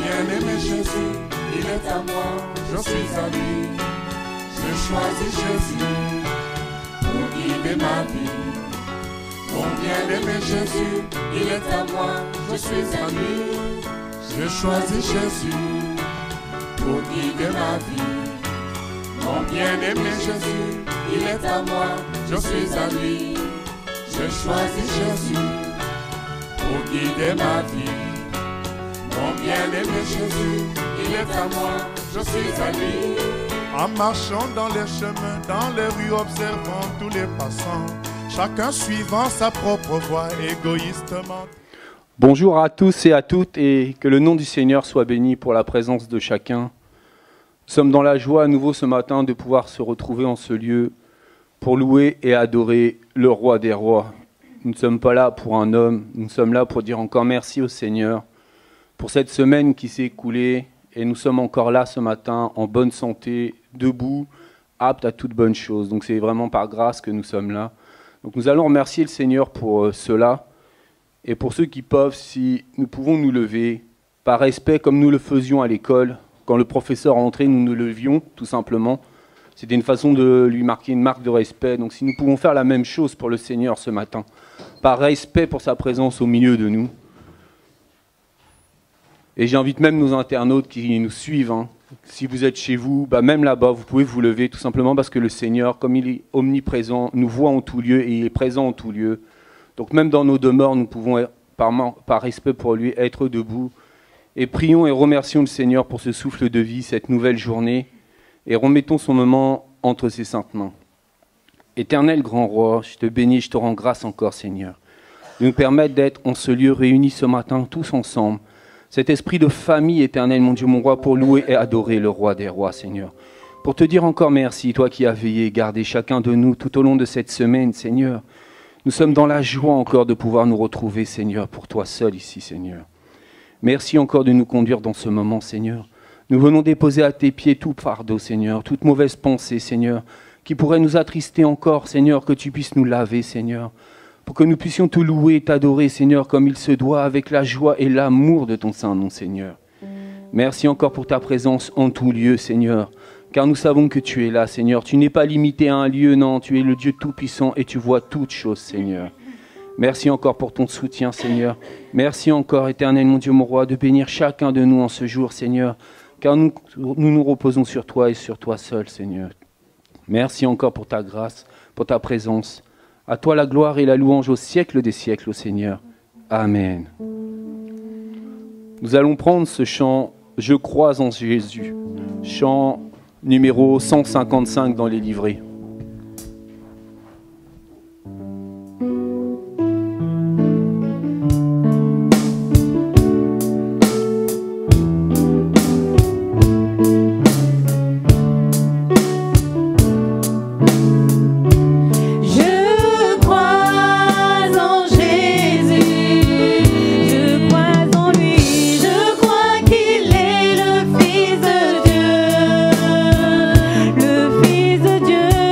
bien-aimé Jésus, il est à moi, je suis à lui. Je choisis Jésus pour guider ma vie. Mon bien-aimé Jésus, il est à moi, je suis à lui. Je choisis Jésus pour guider ma vie. Mon bien-aimé Jésus, il est à moi, je suis à lui. Je choisis Jésus pour guider ma vie. Mon bien-aimé Jésus, il est à moi, je suis à lui. En marchant dans les chemins, dans les rues, observant tous les passants, chacun suivant sa propre voie égoïstement. Bonjour à tous et à toutes, et que le nom du Seigneur soit béni pour la présence de chacun. Nous sommes dans la joie à nouveau ce matin de pouvoir se retrouver en ce lieu pour louer et adorer le roi des rois. Nous ne sommes pas là pour un homme, nous sommes là pour dire encore merci au Seigneur pour cette semaine qui s'est écoulée, et nous sommes encore là ce matin en bonne santé, debout, aptes à toute bonne chose. Donc c'est vraiment par grâce que nous sommes là. Donc nous allons remercier le Seigneur pour cela. Et pour ceux qui peuvent, si nous pouvons nous lever, par respect comme nous le faisions à l'école, quand le professeur entrait, nous nous levions tout simplement. C'était une façon de lui marquer une marque de respect. Donc si nous pouvons faire la même chose pour le Seigneur ce matin, par respect pour sa présence au milieu de nous. Et j'invite même nos internautes qui nous suivent, si vous êtes chez vous, même là-bas, vous pouvez vous lever tout simplement parce que le Seigneur, comme il est omniprésent, nous voit en tout lieu et il est présent en tout lieu. Donc même dans nos demeures, nous pouvons, par respect pour lui, être debout. Et prions et remercions le Seigneur pour ce souffle de vie, cette nouvelle journée, et remettons son moment entre ses saintes mains. Éternel grand roi, je te bénis, je te rends grâce encore, Seigneur, de nous permettre d'être en ce lieu réunis ce matin, tous ensemble. Cet esprit de famille, éternel, mon Dieu, mon roi, pour louer et adorer le roi des rois, Seigneur. Pour te dire encore merci, toi qui as veillé et gardé chacun de nous tout au long de cette semaine, Seigneur. Nous sommes dans la joie encore de pouvoir nous retrouver, Seigneur, pour toi seul ici, Seigneur. Merci encore de nous conduire dans ce moment, Seigneur. Nous venons déposer à tes pieds tout fardeau, Seigneur, toute mauvaise pensée, Seigneur, qui pourrait nous attrister encore, Seigneur, que tu puisses nous laver, Seigneur, pour que nous puissions te louer et t'adorer, Seigneur, comme il se doit, avec la joie et l'amour de ton saint nom, Seigneur. Merci encore pour ta présence en tout lieu, Seigneur, car nous savons que tu es là, Seigneur. Tu n'es pas limité à un lieu, non, tu es le Dieu Tout-Puissant et tu vois toutes choses, Seigneur. Merci encore pour ton soutien, Seigneur. Merci encore, éternel, mon Dieu, mon roi, de bénir chacun de nous en ce jour, Seigneur, car nous reposons sur toi et sur toi seul, Seigneur. Merci encore pour ta grâce, pour ta présence. À toi la gloire et la louange au siècle des siècles, ô Seigneur. Amen. Nous allons prendre ce chant « Je crois en Jésus », chant numéro 155 dans les livrets. Le Fils de Dieu.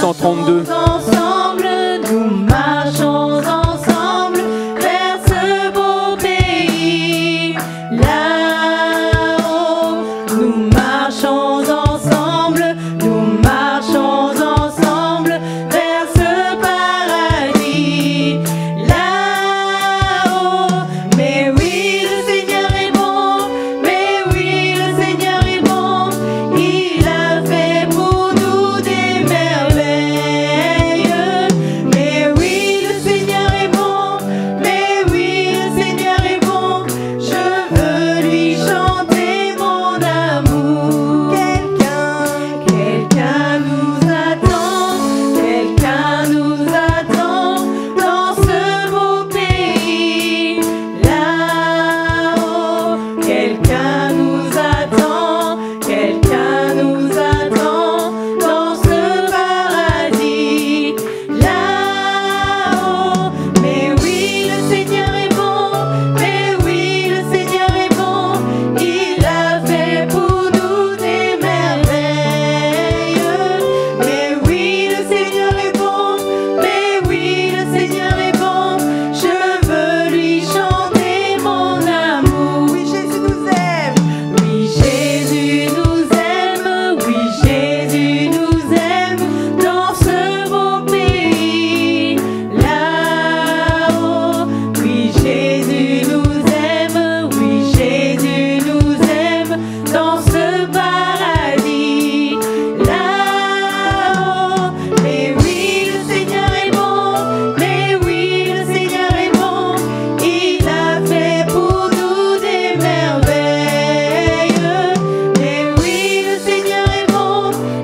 232. Ensemble, nous marchons ensemble vers ce beau pays. Là-haut, nous marchons ensemble, nous marchons ensemble vers ce paradis. Là-haut, mais oui, le Seigneur est bon, mais oui, le Seigneur est bon. Il a fait pour nous des merveilles. Mais oui, le Seigneur est bon, mais oui, le Seigneur est bon. Je veux lui chanter mon amour. Quelqu'un nous attend, quelqu'un nous attend dans ce beau pays. Là-haut, quelqu'un nous attend, quelqu'un nous attend dans ce paradis. Là-haut, mais oui, le Seigneur est bon, mais oui, le Seigneur est bon. Il a fait pour nous des merveilles. Mais oui, le Seigneur est bon, mais oui, le Seigneur est bon. Je veux lui chanter mon amour. Oui, Jésus nous aime. Oui, Jésus nous aime. Oui, Jésus nous aime dans ce beau pays. Là-haut, oui, Jésus nous aime. Oui, Jésus nous aime dans ce paradis. Là-haut, mais oui, le Seigneur est bon, mais oui, le Seigneur est bon. Il a fait pour nous des merveilles. Mais oui, le Seigneur est bon,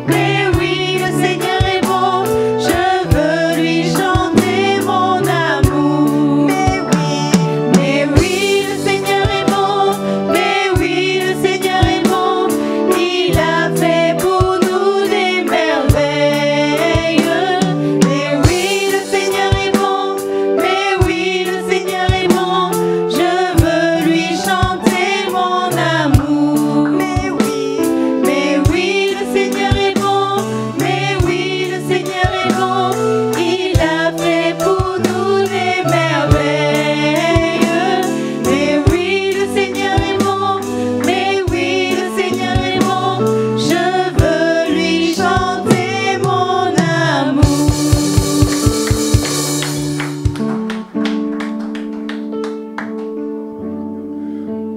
mais oui, le Seigneur est bon. Je veux lui chanter mon amour. Mais oui, le Seigneur est bon, mais oui, le Seigneur est bon. Il a fait pour nous des merveilles. Mais oui, le Seigneur est bon, mais oui, le Seigneur est bon. Je veux lui chanter mon amour. Mais oui, le Seigneur est bon, mais oui, le Seigneur est bon. Il a fait pour nous des merveilles. Mais oui, le Seigneur est bon, mais oui, le Seigneur est bon. Je veux lui chanter mon amour.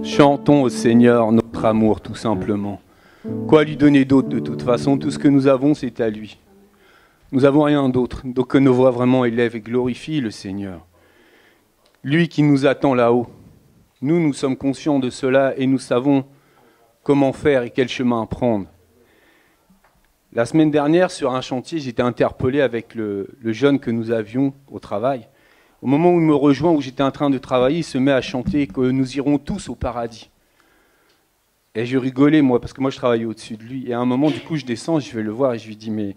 Chantons au Seigneur notre amour, tout simplement. Quoi lui donner d'autre de toute façon? Tout ce que nous avons, c'est à lui. Nous n'avons rien d'autre. Donc que nos voix vraiment élèvent et glorifient le Seigneur. Lui qui nous attend là-haut. Nous sommes conscients de cela et nous savons comment faire et quel chemin prendre. La semaine dernière, sur un chantier, j'étais interpellé avec le jeune que nous avions au travail. Au moment où il me rejoint, où j'étais en train de travailler, il se met à chanter que nous irons tous au paradis. Et je rigolais, moi, parce que moi, je travaillais au-dessus de lui. Et à un moment, du coup, je descends, je vais le voir et je lui dis, mais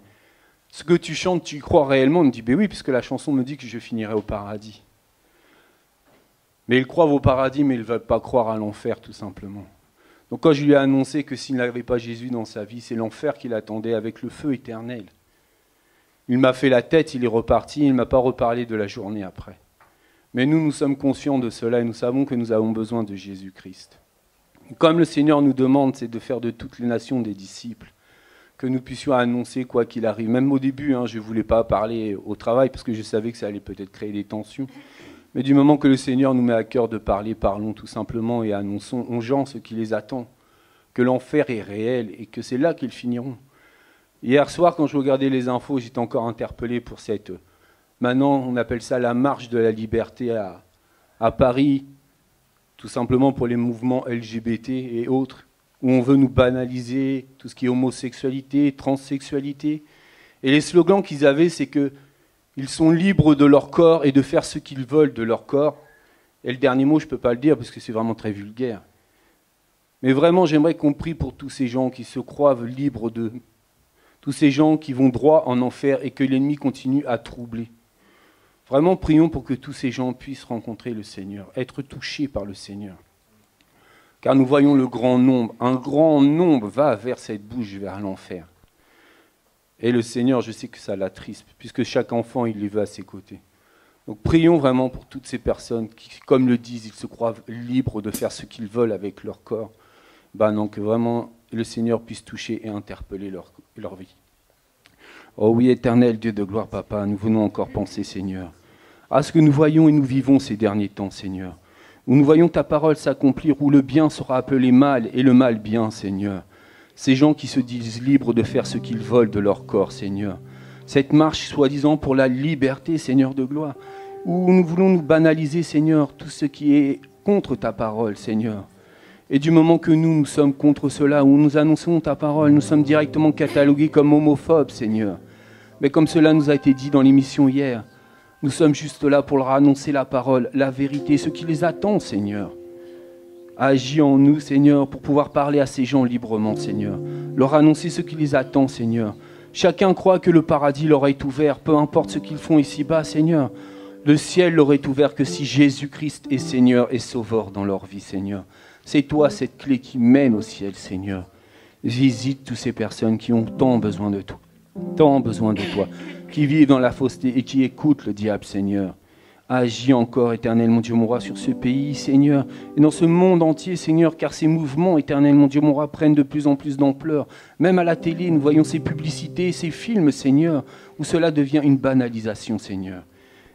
ce que tu chantes, tu y crois réellement? Il me dit, ben oui, puisque la chanson me dit que je finirai au paradis. Mais il croit au paradis, mais il ne veut pas croire à l'enfer, tout simplement. Donc quand je lui ai annoncé que s'il n'avait pas Jésus dans sa vie, c'est l'enfer qui l'attendait avec le feu éternel. Il m'a fait la tête, il est reparti, il ne m'a pas reparlé de la journée après. Mais nous sommes conscients de cela et nous savons que nous avons besoin de Jésus-Christ. Comme le Seigneur nous demande, c'est de faire de toutes les nations des disciples, que nous puissions annoncer quoi qu'il arrive. Même au début, je ne voulais pas parler au travail parce que je savais que ça allait peut-être créer des tensions. Mais du moment que le Seigneur nous met à cœur de parler, parlons tout simplement et annonçons aux gens ce qui les attend, que l'enfer est réel et que c'est là qu'ils finiront. Hier soir, quand je regardais les infos, j'étais encore interpellé pour cette... Maintenant, on appelle ça la marche de la liberté à Paris, tout simplement pour les mouvements LGBT et autres, où on veut nous banaliser tout ce qui est homosexualité, transsexualité. Et les slogans qu'ils avaient, c'est qu'ils sont libres de leur corps et de faire ce qu'ils veulent de leur corps. Et le dernier mot, je ne peux pas le dire parce que c'est vraiment très vulgaire. Mais vraiment, j'aimerais qu'on prie pour tous ces gens qui se croient libres de... Tous ces gens qui vont droit en enfer et que l'ennemi continue à troubler. Vraiment, prions pour que tous ces gens puissent rencontrer le Seigneur, être touchés par le Seigneur. Car nous voyons le grand nombre. Un grand nombre va vers cette bouche, vers l'enfer. Et le Seigneur, je sais que ça l'attriste, puisque chaque enfant, il les veut à ses côtés. Donc prions vraiment pour toutes ces personnes qui, comme le disent, ils se croient libres de faire ce qu'ils veulent avec leur corps. Non, que vraiment le Seigneur puisse toucher et interpeller leur vie. Oh oui, éternel Dieu de gloire, Papa, nous venons encore penser, Seigneur, à ce que nous voyons et nous vivons ces derniers temps, Seigneur, où nous voyons ta parole s'accomplir, où le bien sera appelé mal et le mal bien, Seigneur. Ces gens qui se disent libres de faire ce qu'ils veulent de leur corps, Seigneur. Cette marche, soi-disant, pour la liberté, Seigneur de gloire, où nous voulons nous banaliser, Seigneur, tout ce qui est contre ta parole, Seigneur. Et du moment que nous sommes contre cela, où nous annonçons ta parole, nous sommes directement catalogués comme homophobes, Seigneur. Mais comme cela nous a été dit dans l'émission hier, nous sommes juste là pour leur annoncer la parole, la vérité, ce qui les attend, Seigneur. Agis en nous, Seigneur, pour pouvoir parler à ces gens librement, Seigneur. Leur annoncer ce qui les attend, Seigneur. Chacun croit que le paradis leur est ouvert, peu importe ce qu'ils font ici-bas, Seigneur. Le ciel leur est ouvert que si Jésus-Christ est Seigneur et Sauveur dans leur vie, Seigneur. C'est toi cette clé qui mène au ciel, Seigneur. Visite toutes ces personnes qui ont tant besoin de toi, qui vivent dans la fausseté et qui écoutent le diable, Seigneur. Agis encore, éternel mon Dieu, mon roi, sur ce pays, Seigneur, et dans ce monde entier, Seigneur, car ces mouvements, éternel mon Dieu, mon roi, prennent de plus en plus d'ampleur. Même à la télé, nous voyons ces publicités, ces films, Seigneur, où cela devient une banalisation, Seigneur.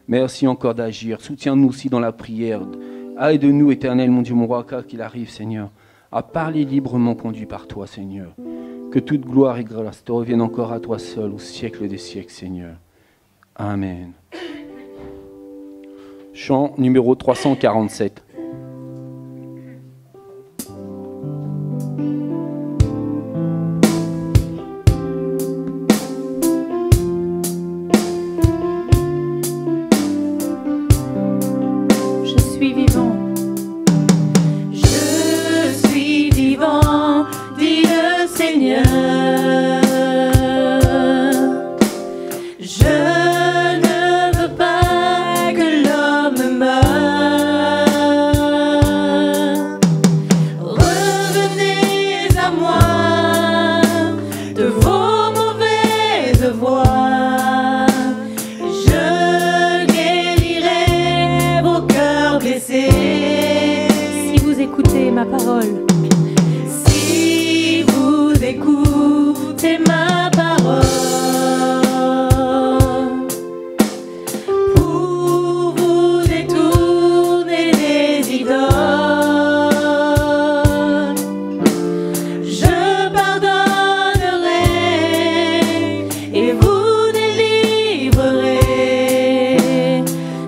Merci encore d'agir. Soutiens-nous aussi dans la prière. Aide-nous, éternel mon Dieu, mon roi, car qu'il arrive, Seigneur, à parler librement conduit par toi, Seigneur. Que toute gloire et grâce te reviennent encore à toi seul, au siècle des siècles, Seigneur. Amen. Chant numéro 347.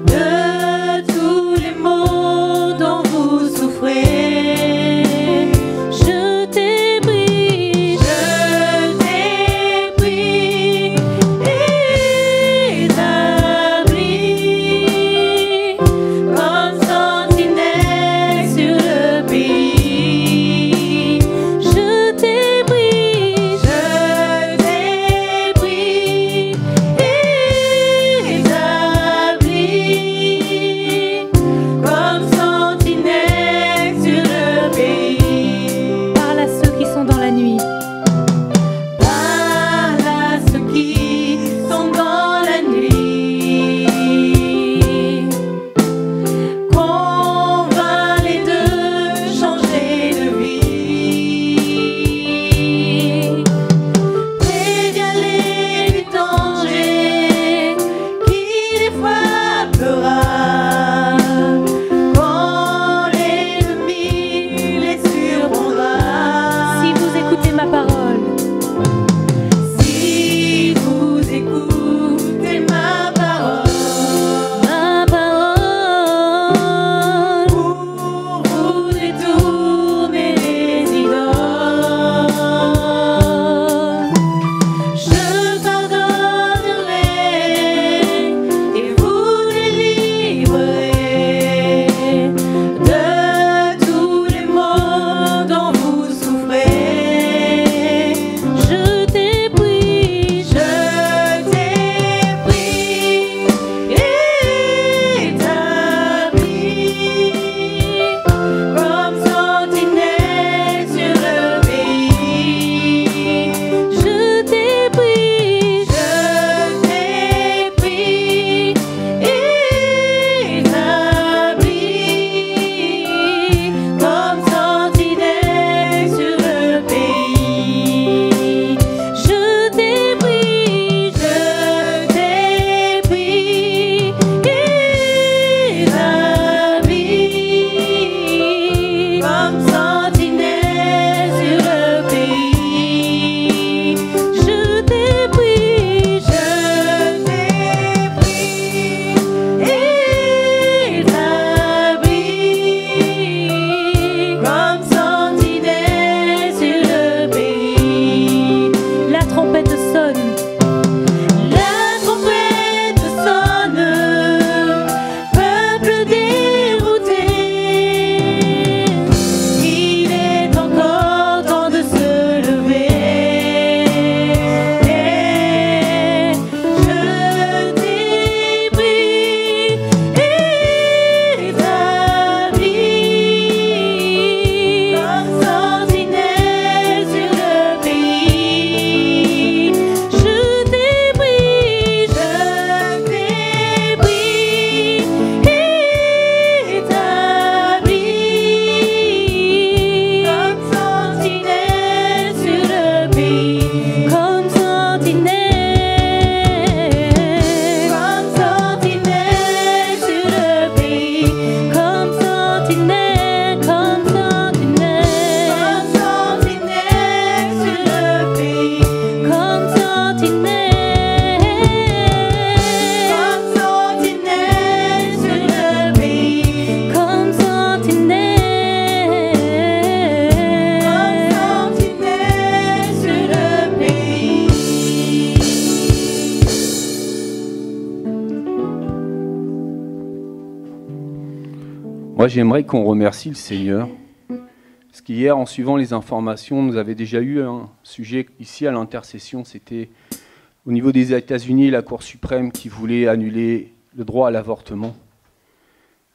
De tous les maux dont vous souffrez. Moi, j'aimerais qu'on remercie le Seigneur. Parce qu'hier, en suivant les informations, nous avons déjà eu un sujet ici à l'intercession. C'était au niveau des États-Unis, la Cour suprême qui voulait annuler le droit à l'avortement.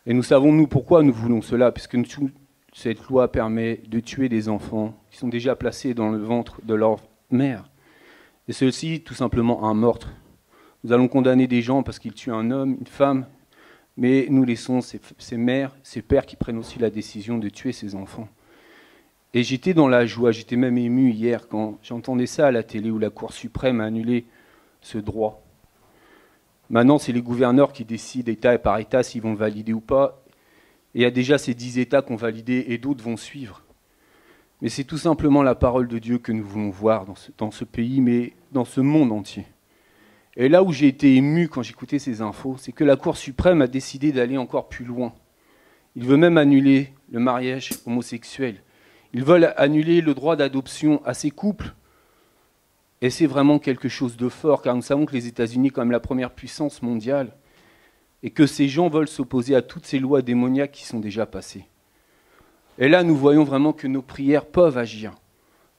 Et nous savons, nous, pourquoi nous voulons cela. Puisque cette loi permet de tuer des enfants qui sont déjà placés dans le ventre de leur mère. Et ceci, tout simplement, un meurtre. Nous allons condamner des gens parce qu'ils tuent un homme, une femme, mais nous laissons ces mères, ces pères qui prennent aussi la décision de tuer ces enfants. Et j'étais dans la joie, j'étais même ému hier quand j'entendais ça à la télé où la Cour suprême a annulé ce droit. Maintenant, c'est les gouverneurs qui décident État par État s'ils vont le valider ou pas. Et il y a déjà ces 10 États qui ont validé et d'autres vont suivre. Mais c'est tout simplement la parole de Dieu que nous voulons voir dans ce pays, mais dans ce monde entier. Et là où j'ai été ému quand j'écoutais ces infos, c'est que la Cour suprême a décidé d'aller encore plus loin. Il veut même annuler le mariage homosexuel. Ils veulent annuler le droit d'adoption à ces couples. Et c'est vraiment quelque chose de fort, car nous savons que les États-Unis, comme la première puissance mondiale, et que ces gens veulent s'opposer à toutes ces lois démoniaques qui sont déjà passées. Et là, nous voyons vraiment que nos prières peuvent agir.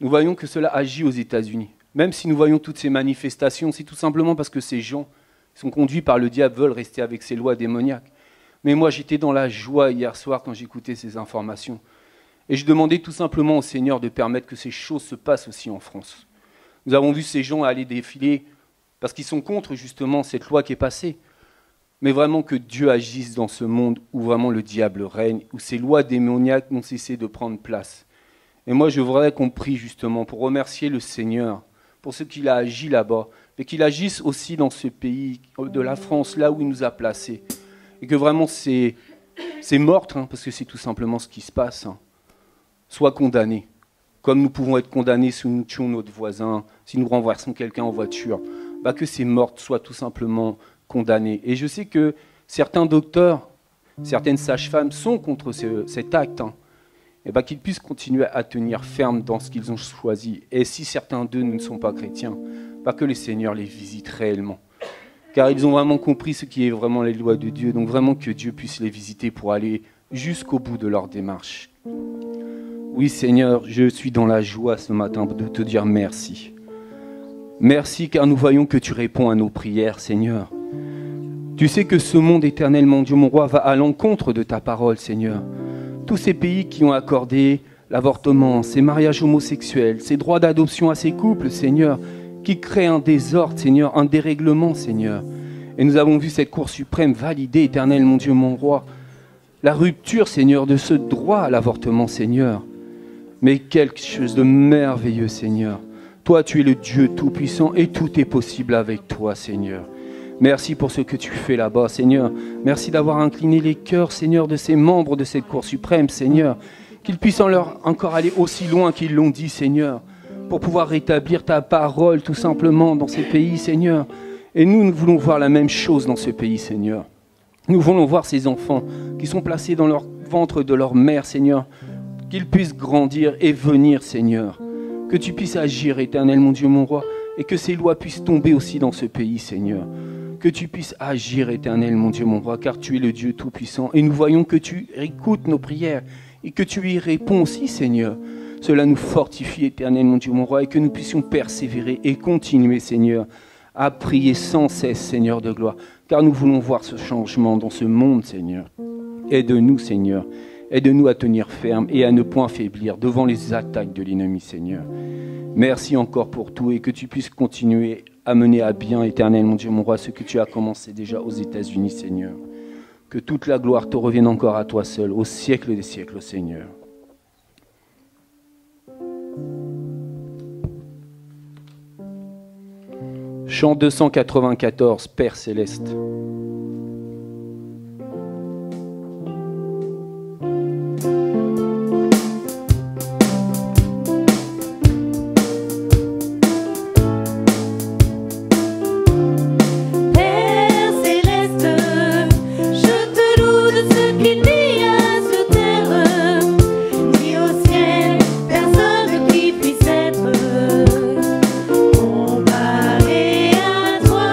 Nous voyons que cela agit aux États-Unis. Même si nous voyons toutes ces manifestations, c'est tout simplement parce que ces gens qui sont conduits par le diable veulent rester avec ces lois démoniaques. Mais moi, j'étais dans la joie hier soir quand j'écoutais ces informations. Et je demandais tout simplement au Seigneur de permettre que ces choses se passent aussi en France. Nous avons vu ces gens aller défiler parce qu'ils sont contre justement cette loi qui est passée. Mais vraiment que Dieu agisse dans ce monde où vraiment le diable règne, où ces lois démoniaques n'ont cessé de prendre place. Et moi, je voudrais qu'on prie justement pour remercier le Seigneur pour ce qu'il a agi là-bas, mais qu'il agisse aussi dans ce pays de la France, là où il nous a placés. Et que vraiment ces meurtres, parce que c'est tout simplement ce qui se passe, soient condamnés. Comme nous pouvons être condamnés si nous tuons notre voisin, si nous renversons quelqu'un en voiture, que ces meurtres soient tout simplement condamnés. Et je sais que certains docteurs, certaines sages-femmes sont contre cet acte, et qu'ils puissent continuer à tenir ferme dans ce qu'ils ont choisi. Et si certains d'eux ne sont pas chrétiens, que le Seigneur les visite réellement. Car ils ont vraiment compris ce qui est vraiment les lois de Dieu. Donc vraiment que Dieu puisse les visiter pour aller jusqu'au bout de leur démarche. Oui Seigneur, je suis dans la joie ce matin de te dire merci. Merci car nous voyons que tu réponds à nos prières, Seigneur. Tu sais que ce monde éternel, mon Dieu, mon roi, va à l'encontre de ta parole, Seigneur. Tous ces pays qui ont accordé l'avortement, ces mariages homosexuels, ces droits d'adoption à ces couples, Seigneur, qui créent un désordre, Seigneur, un dérèglement, Seigneur. Et nous avons vu cette Cour suprême valider, éternel, mon Dieu, mon roi, la rupture, Seigneur, de ce droit à l'avortement, Seigneur. Mais quelque chose de merveilleux, Seigneur. Toi, tu es le Dieu tout-puissant et tout est possible avec toi, Seigneur. Merci pour ce que tu fais là-bas, Seigneur. Merci d'avoir incliné les cœurs, Seigneur, de ces membres de cette Cour suprême, Seigneur. Qu'ils puissent encore aller aussi loin qu'ils l'ont dit, Seigneur, pour pouvoir rétablir ta parole tout simplement dans ces pays, Seigneur. Et nous voulons voir la même chose dans ce pays, Seigneur. Nous voulons voir ces enfants qui sont placés dans leur ventre de leur mère, Seigneur, qu'ils puissent grandir et venir, Seigneur. Que tu puisses agir, éternel, mon Dieu, mon roi, et que ces lois puissent tomber aussi dans ce pays, Seigneur. Que tu puisses agir, éternel, mon Dieu, mon roi, car tu es le Dieu tout-puissant. Et nous voyons que tu écoutes nos prières et que tu y réponds aussi, Seigneur. Cela nous fortifie, éternel, mon Dieu, mon roi, et que nous puissions persévérer et continuer, Seigneur, à prier sans cesse, Seigneur de gloire. Car nous voulons voir ce changement dans ce monde, Seigneur. Aide-nous, Seigneur. Aide-nous à tenir ferme et à ne point faiblir devant les attaques de l'ennemi, Seigneur. Merci encore pour tout et que tu puisses continuer à mener à bien, éternel, mon Dieu, mon roi, ce que tu as commencé déjà aux États-Unis, Seigneur. Que toute la gloire te revienne encore à toi seul, au siècle des siècles, Seigneur. Chant 294, Père céleste. Comparé à toi.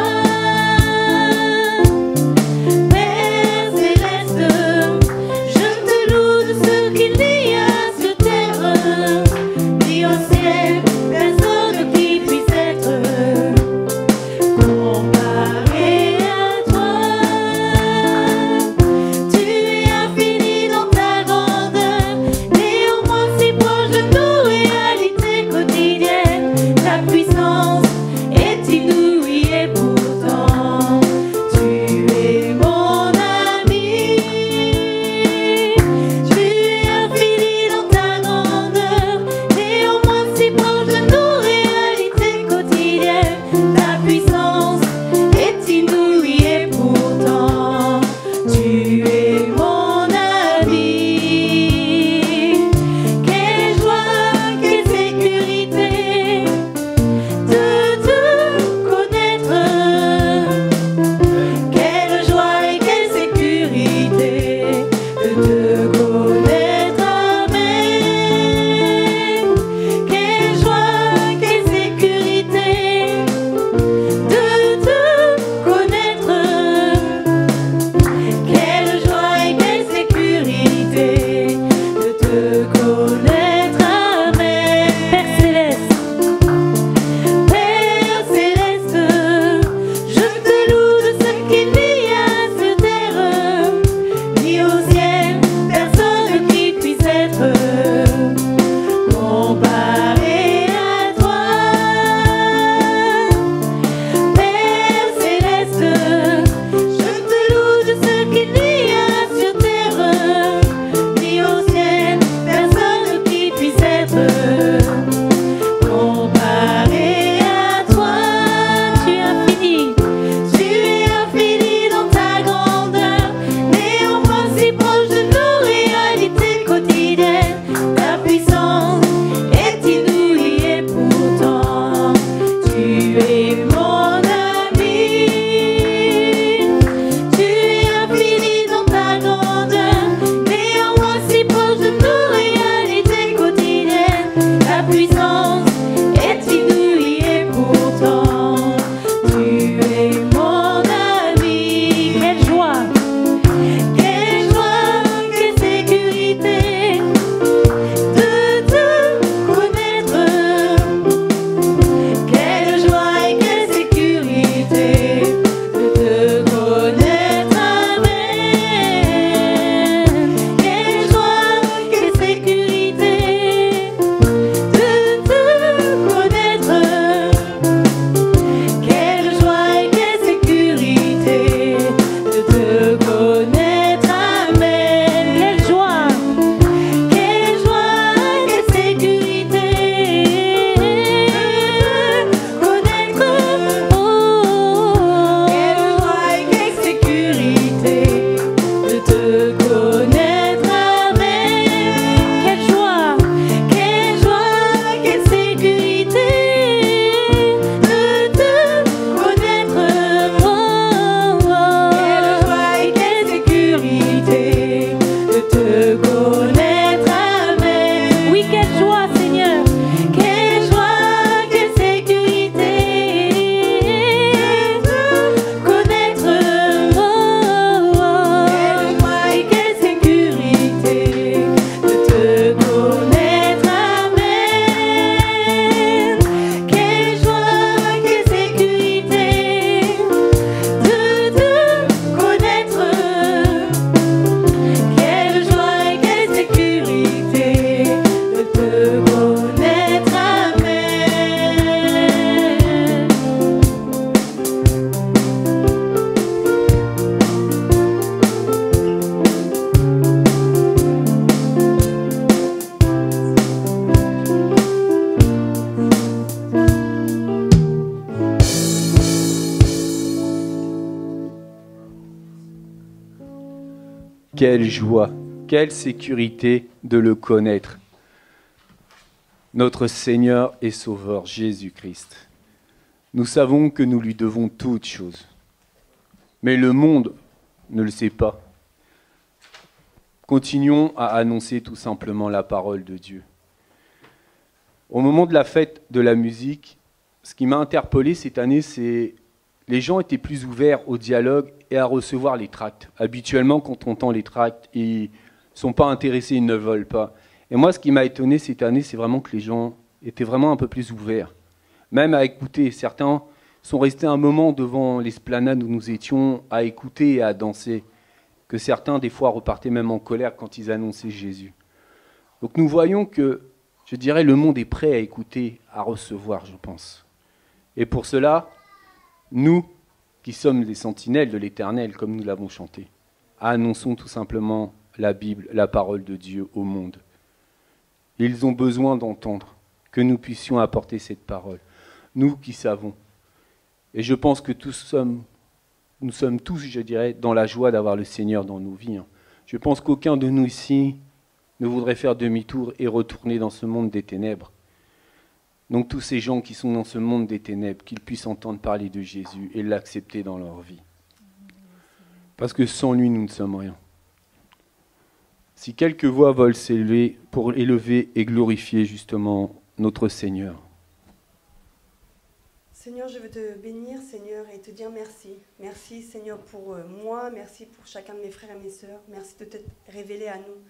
quelle joie, quelle sécurité de le connaître. Notre Seigneur et Sauveur Jésus-Christ. Nous savons que nous lui devons toutes choses. Mais le monde ne le sait pas. Continuons à annoncer tout simplement la parole de Dieu. Au moment de la fête de la musique, ce qui m'a interpellé cette année, c'est les gens étaient plus ouverts au dialogue et à recevoir les tracts. Habituellement, quand on entend les tracts, ils ne sont pas intéressés, ils ne veulent pas. Et moi, ce qui m'a étonné cette année, c'est vraiment que les gens étaient vraiment un peu plus ouverts. Même à écouter. Certains sont restés un moment devant l'esplanade où nous étions à écouter et à danser. Que certains, des fois, repartaient même en colère quand ils annonçaient Jésus. Donc nous voyons que, je dirais, le monde est prêt à écouter, à recevoir, je pense. Et pour cela, nous, qui sommes les sentinelles de l'Éternel, comme nous l'avons chanté, annonçons tout simplement la Bible, la parole de Dieu au monde. Ils ont besoin d'entendre que nous puissions apporter cette parole. Nous qui savons. Et je pense que nous sommes tous, je dirais, dans la joie d'avoir le Seigneur dans nos vies. Je pense qu'aucun de nous ici ne voudrait faire demi-tour et retourner dans ce monde des ténèbres. Donc tous ces gens qui sont dans ce monde des ténèbres, qu'ils puissent entendre parler de Jésus et l'accepter dans leur vie. Parce que sans lui, nous ne sommes rien. Si quelques voix veulent s'élever pour élever et glorifier justement notre Seigneur. Seigneur, je veux te bénir, Seigneur, et te dire merci. Merci, Seigneur, pour moi, merci pour chacun de mes frères et mes sœurs. Merci de t'être révélé à nous,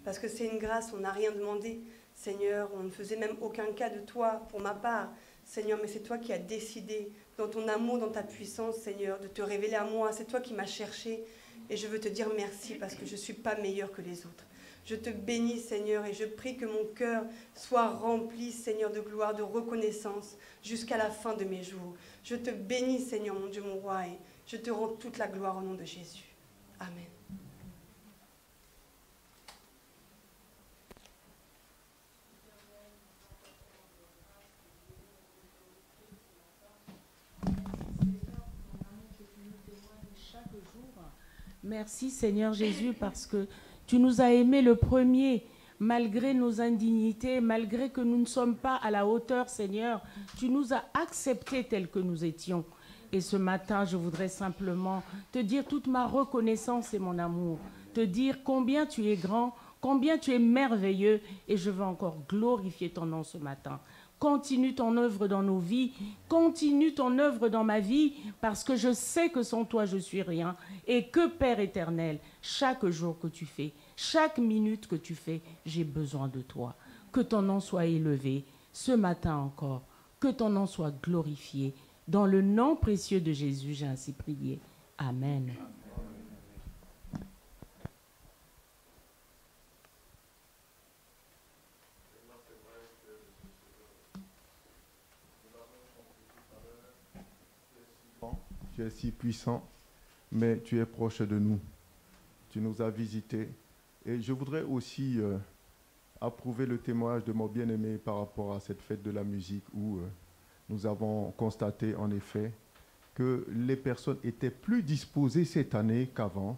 parce que c'est une grâce, on n'a rien demandé. Seigneur, on ne faisait même aucun cas de toi pour ma part, Seigneur, mais c'est toi qui as décidé, dans ton amour, dans ta puissance, Seigneur, de te révéler à moi. C'est toi qui m'as cherché, et je veux te dire merci, parce que je ne suis pas meilleure que les autres. Je te bénis, Seigneur, et je prie que mon cœur soit rempli, Seigneur, de gloire, de reconnaissance, jusqu'à la fin de mes jours. Je te bénis, Seigneur, mon Dieu, mon roi, et je te rends toute la gloire au nom de Jésus. Amen. Merci Seigneur Jésus parce que tu nous as aimés le premier, malgré nos indignités, malgré que nous ne sommes pas à la hauteur Seigneur, tu nous as acceptés tels que nous étions. Et ce matin, je voudrais simplement te dire toute ma reconnaissance et mon amour, te dire combien tu es grand, combien tu es merveilleux et je veux encore glorifier ton nom ce matin. Continue ton œuvre dans nos vies, continue ton œuvre dans ma vie, parce que je sais que sans toi je suis rien, et que Père éternel, chaque jour que tu fais, chaque minute que tu fais, j'ai besoin de toi. Que ton nom soit élevé, ce matin encore, que ton nom soit glorifié. Dans le nom précieux de Jésus, j'ai ainsi prié. Amen. Tu es si puissant, mais tu es proche de nous. Tu nous as visités. Et je voudrais aussi approuver le témoignage de mon bien-aimé par rapport à cette fête de la musique où nous avons constaté en effet que les personnes étaient plus disposées cette année qu'avant.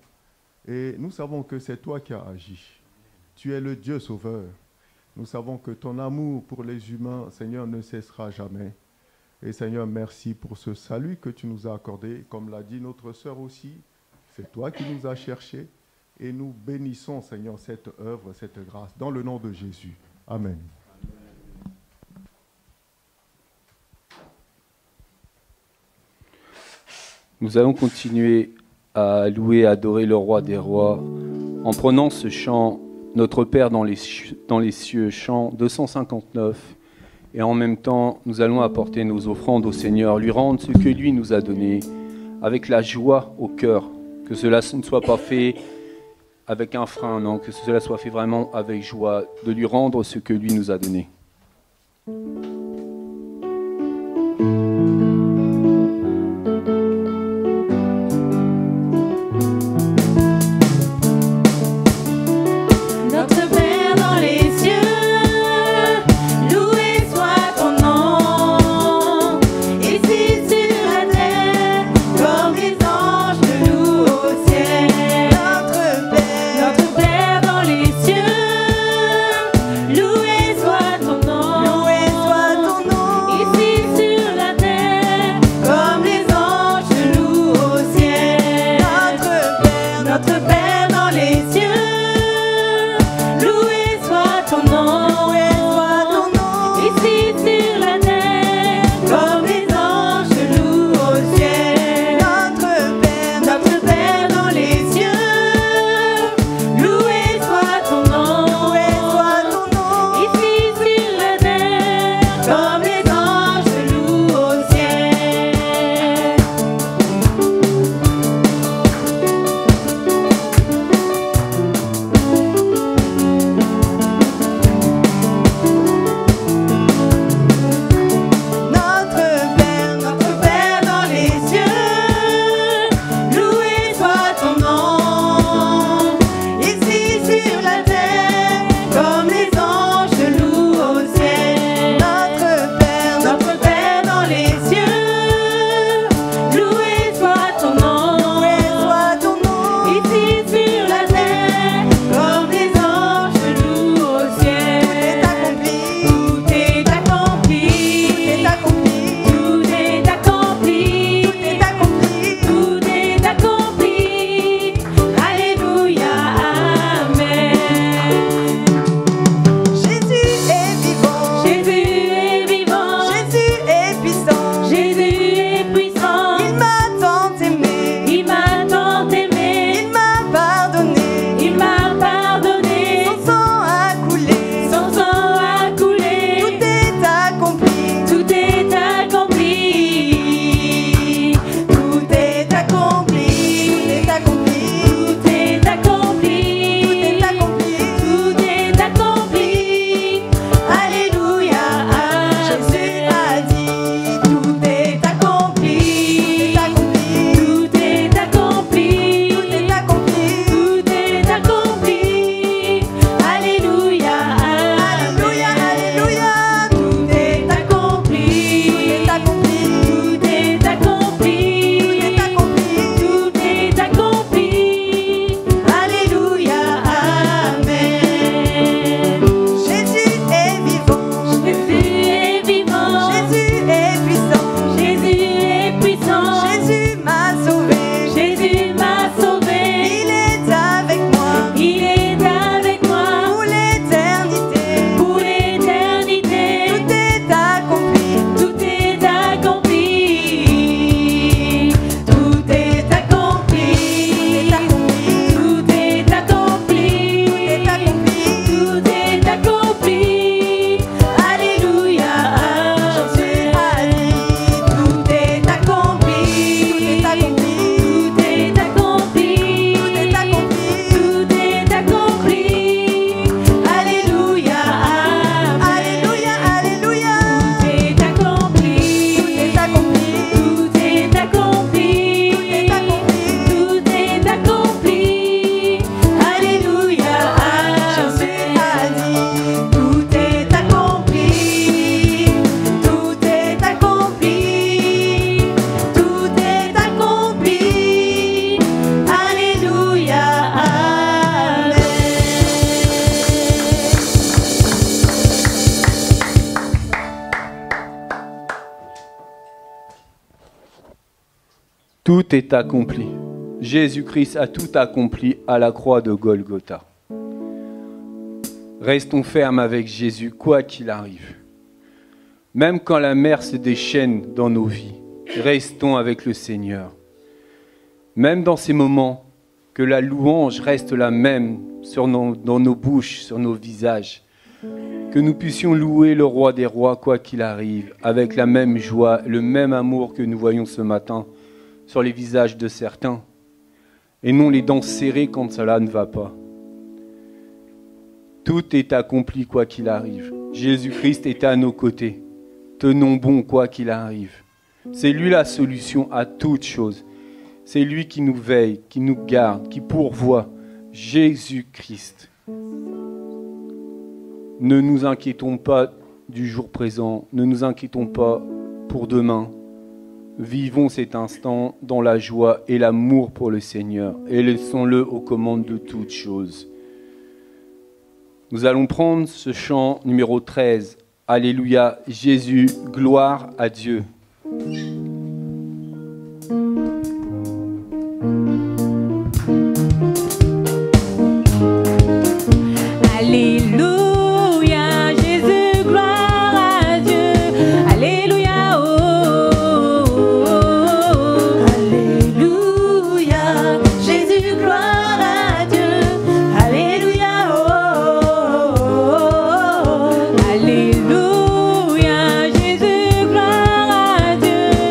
Et nous savons que c'est toi qui as agi. Tu es le Dieu sauveur. Nous savons que ton amour pour les humains, Seigneur, ne cessera jamais. Et Seigneur, merci pour ce salut que tu nous as accordé. Comme l'a dit notre sœur aussi, c'est toi qui nous as cherchés. Et nous bénissons, Seigneur, cette œuvre, cette grâce, dans le nom de Jésus. Amen. Nous allons continuer à louer, à adorer le roi des rois en prenant ce chant, Notre Père dans les cieux, chant 259. Et en même temps, nous allons apporter nos offrandes au Seigneur, lui rendre ce que lui nous a donné, avec la joie au cœur, que cela ne soit pas fait avec un frein, non, que cela soit fait vraiment avec joie, de lui rendre ce que lui nous a donné. Notre accompli. Alléluia. Jésus a dit, Tout est accompli. tout est accompli. Tout est accompli. Tout est accompli. Tout est accompli. Alléluia. Alléluia, alléluia. Tout est accompli. Tout est accompli. Tout est accompli. Tout est accompli. Tout est accompli. Alléluia. Jésus a dit, Tout est accompli. Tout est accompli. Tout est accompli. Alléluia. Amen. Tout est accompli. Jésus-Christ a tout accompli à la croix de Golgotha. Restons fermes avec Jésus, quoi qu'il arrive. Même quand la mer se déchaîne dans nos vies, restons avec le Seigneur. Même dans ces moments que la louange reste la même dans nos bouches, sur nos visages, que nous puissions louer le roi des rois, quoi qu'il arrive, avec la même joie, le même amour que nous voyons ce matin sur les visages de certains, et non les dents serrées quand cela ne va pas. Tout est accompli quoi qu'il arrive. Jésus-Christ est à nos côtés. Tenons bon quoi qu'il arrive. C'est lui la solution à toutes choses. C'est lui qui nous veille, qui nous garde, qui pourvoit. Jésus-Christ. Ne nous inquiétons pas du jour présent. Ne nous inquiétons pas pour demain. Vivons cet instant dans la joie et l'amour pour le Seigneur et laissons-le aux commandes de toutes choses. Nous allons prendre ce chant numéro 13. Alléluia, Jésus, gloire à Dieu. Alléluia, Jésus, gloire à Dieu. Alléluia, oh, oh, oh. Alléluia, Jésus, gloire à Dieu. Alléluia, oh, oh, oh. Alléluia, Jésus, gloire à Dieu.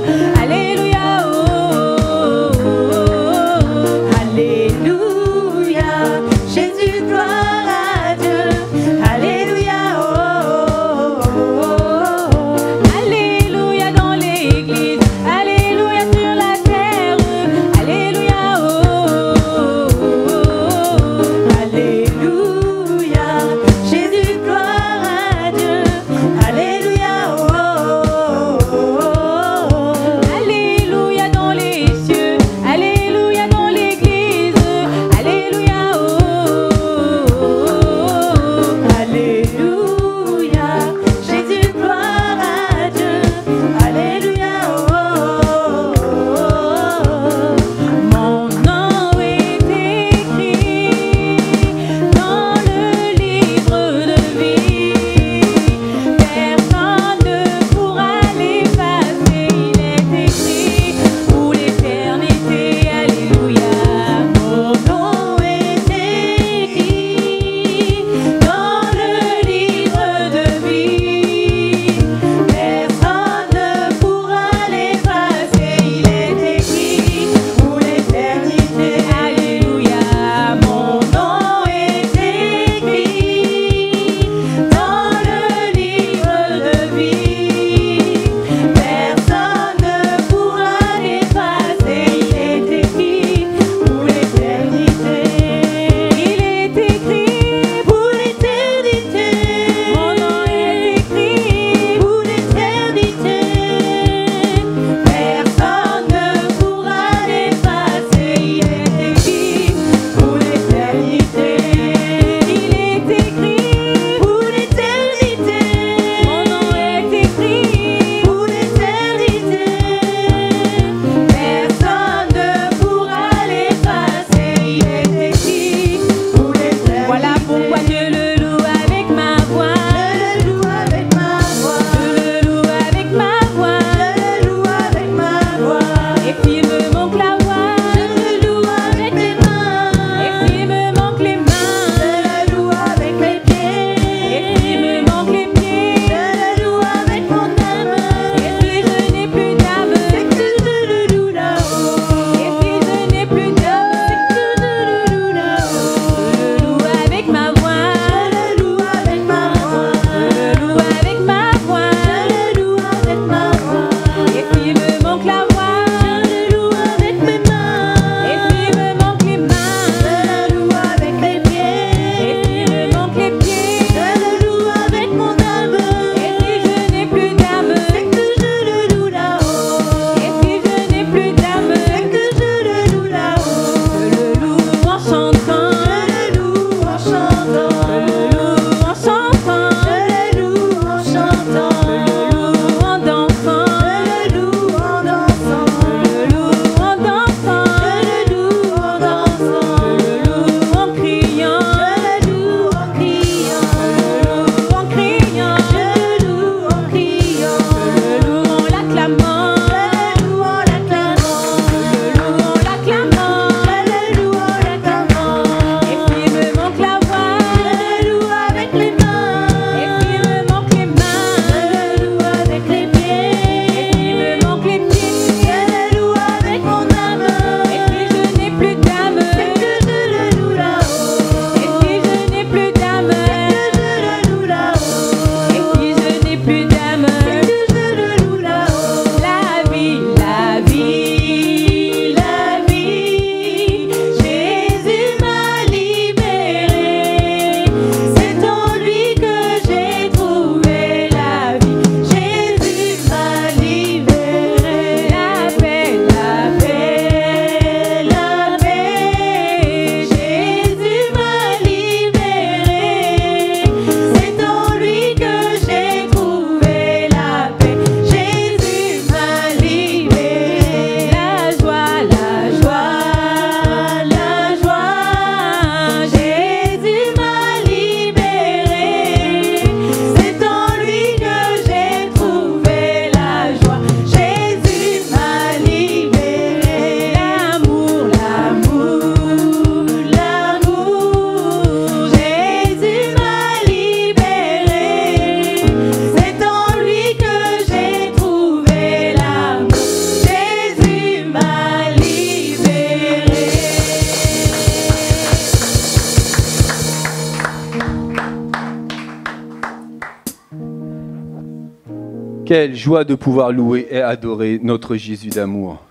Quelle joie de pouvoir louer et adorer notre Jésus d'amour.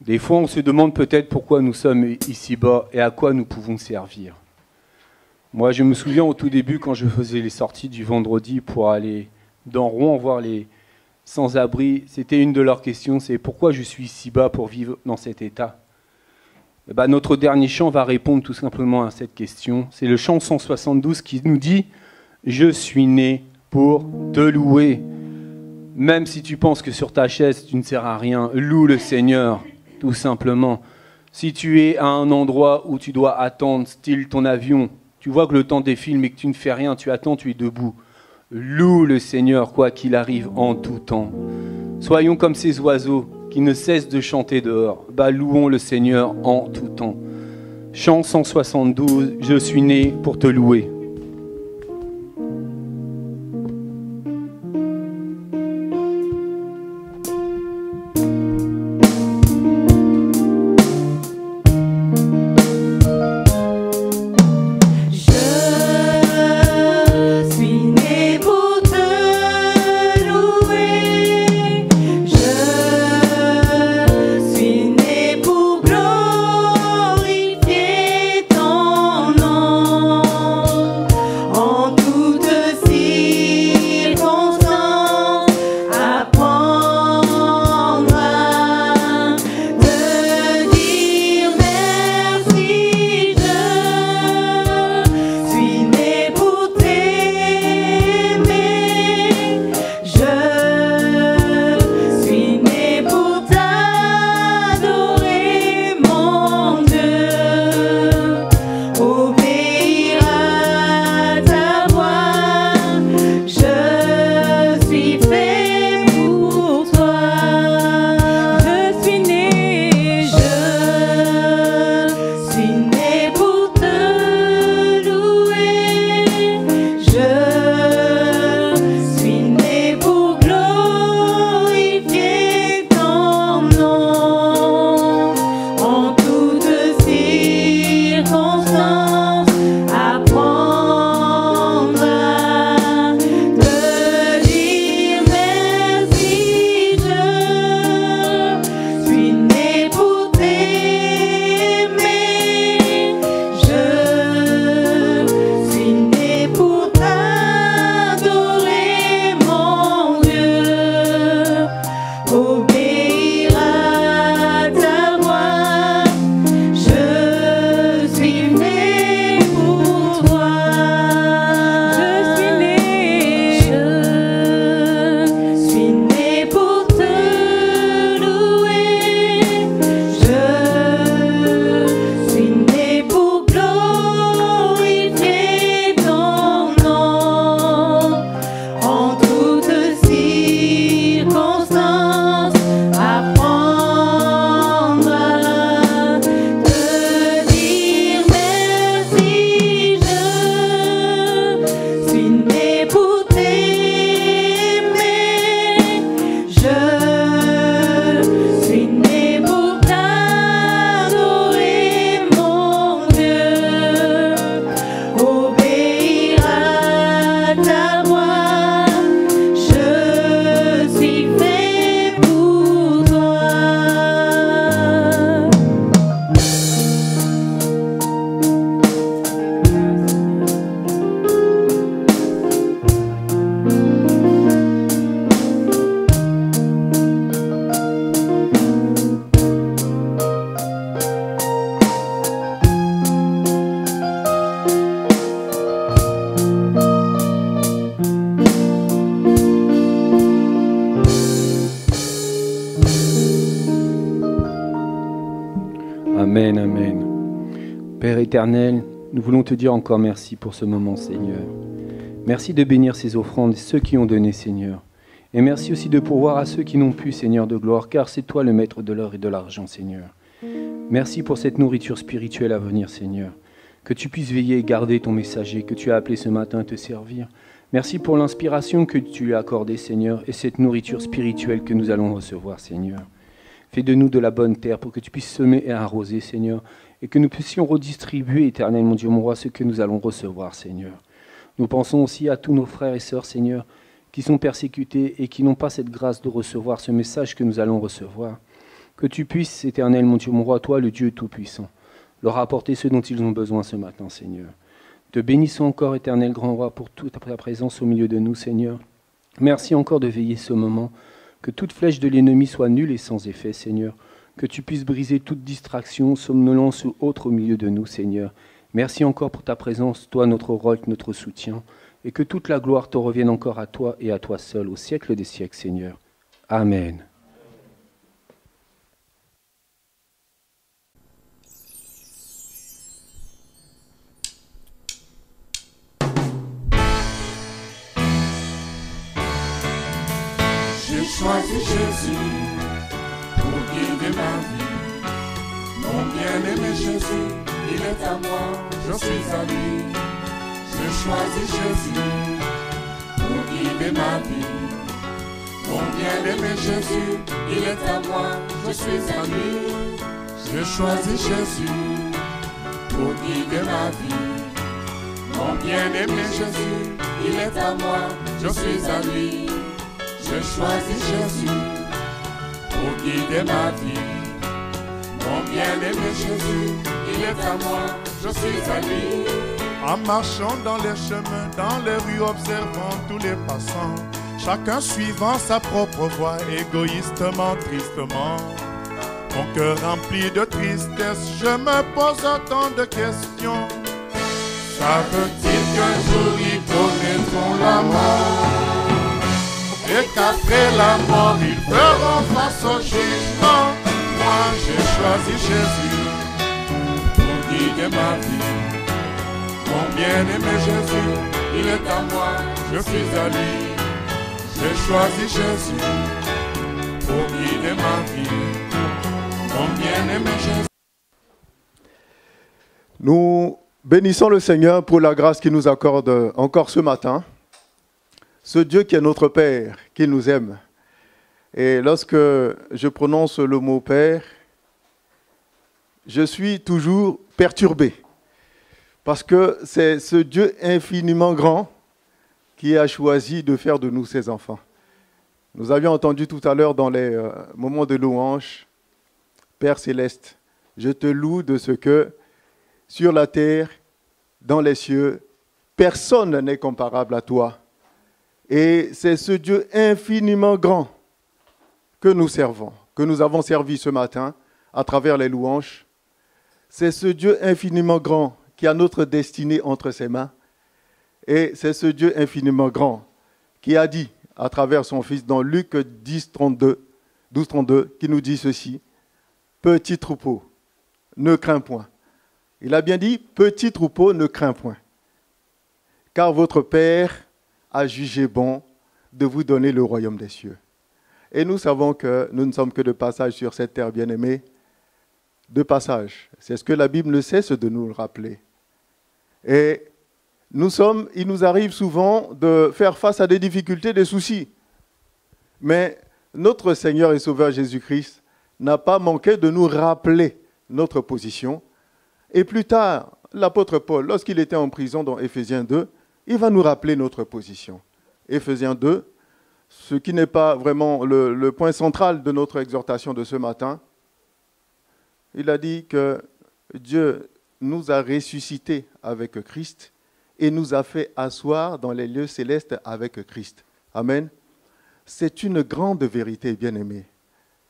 Des fois, on se demande peut-être pourquoi nous sommes ici-bas et à quoi nous pouvons servir. Moi, je me souviens au tout début, quand je faisais les sorties du vendredi pour aller dans Rouen voir les sans-abri, c'était une de leurs questions, c'est pourquoi je suis ici-bas pour vivre dans cet état. Et ben, notre dernier chant va répondre tout simplement à cette question. C'est le chant 172 qui nous dit « Je suis né pour te louer ». Même si tu penses que sur ta chaise, tu ne sers à rien, loue le Seigneur, tout simplement. Si tu es à un endroit où tu dois attendre, style ton avion, tu vois que le temps défile mais que tu ne fais rien, tu attends, tu es debout. Loue le Seigneur, quoi qu'il arrive, en tout temps. Soyons comme ces oiseaux qui ne cessent de chanter dehors. Louons le Seigneur en tout temps. Chant 172, je suis né pour te louer. Amen, amen. Père éternel, nous voulons te dire encore merci pour ce moment, Seigneur. Merci de bénir ces offrandes, ceux qui ont donné, Seigneur. Et merci aussi de pourvoir à ceux qui n'ont pu, Seigneur de gloire, car c'est toi le maître de l'or et de l'argent, Seigneur. Merci pour cette nourriture spirituelle à venir, Seigneur. Que tu puisses veiller et garder ton messager que tu as appelé ce matin à te servir. Merci pour l'inspiration que tu lui as accordée, Seigneur, et cette nourriture spirituelle que nous allons recevoir, Seigneur. Fais de nous de la bonne terre pour que tu puisses semer et arroser, Seigneur, et que nous puissions redistribuer, éternel, mon Dieu, mon roi, ce que nous allons recevoir, Seigneur. Nous pensons aussi à tous nos frères et sœurs, Seigneur, qui sont persécutés et qui n'ont pas cette grâce de recevoir ce message que nous allons recevoir. Que tu puisses, Éternel, mon Dieu, mon roi, toi, le Dieu Tout-Puissant, leur apporter ce dont ils ont besoin ce matin, Seigneur. Te bénissons encore, Éternel, grand roi, pour toute ta présence au milieu de nous, Seigneur. Merci encore de veiller ce moment. Que toute flèche de l'ennemi soit nulle et sans effet, Seigneur. Que tu puisses briser toute distraction, somnolence ou autre au milieu de nous, Seigneur. Merci encore pour ta présence, toi, notre roc, notre soutien. Et que toute la gloire te revienne encore à toi et à toi seul, au siècle des siècles, Seigneur. Amen. J'ai choisi Jésus pour guider ma vie. Mon bien-aimé Jésus, il est à moi, je suis à lui. J'ai choisi Jésus pour guider ma vie. Mon bien-aimé Jésus, il est à moi, je suis à lui. J'ai choisi Jésus pour guider ma vie. Mon bien-aimé Jésus, il est à moi, je suis à lui. J'ai choisi Jésus pour guider ma vie. Mon bien-aimé Jésus, il est à moi, je suis à lui. En marchant dans les chemins, dans les rues, observant tous les passants, chacun suivant sa propre voie, égoïstement, tristement. Mon cœur rempli de tristesse, je me pose autant de questions. Savent-ils qu'un jour ils connaîtront la mort et qu'après la mort ils feront face au jugement? Moi j'ai choisi Jésus pour guider ma vie. Mon bien-aimé Jésus, il est à moi, je suis à lui. J'ai choisi Jésus pour guider ma vie. Mon bien-aimé Jésus. Nous bénissons le Seigneur pour la grâce qu'il nous accorde encore ce matin. Ce Dieu qui est notre Père, qui nous aime. Et lorsque je prononce le mot Père, je suis toujours perturbé. Parce que c'est ce Dieu infiniment grand qui a choisi de faire de nous ses enfants. Nous avions entendu tout à l'heure dans les moments de louange, Père céleste, je te loue de ce que sur la terre, dans les cieux, personne n'est comparable à toi. Et c'est ce Dieu infiniment grand que nous servons, que nous avons servi ce matin à travers les louanges. C'est ce Dieu infiniment grand qui a notre destinée entre ses mains. Et c'est ce Dieu infiniment grand qui a dit à travers son Fils dans Luc 12, 32, qui nous dit ceci, « Petit troupeau, ne crains point. » Il a bien dit, « Petit troupeau, ne crains point. Car votre Père a jugé bon de vous donner le royaume des cieux. » Et nous savons que nous ne sommes que de passage sur cette terre bien-aimée, de passage. C'est ce que la Bible ne cesse de nous le rappeler. Et il nous arrive souvent de faire face à des difficultés, des soucis. Mais notre Seigneur et Sauveur Jésus-Christ n'a pas manqué de nous rappeler notre position. Et plus tard, l'apôtre Paul, lorsqu'il était en prison dans Éphésiens 2, il va nous rappeler notre position. Éphésiens 2, ce qui n'est pas vraiment le point central de notre exhortation de ce matin, il a dit que Dieu nous a ressuscités avec Christ et nous a fait asseoir dans les lieux célestes avec Christ. Amen. C'est une grande vérité, bien-aimés.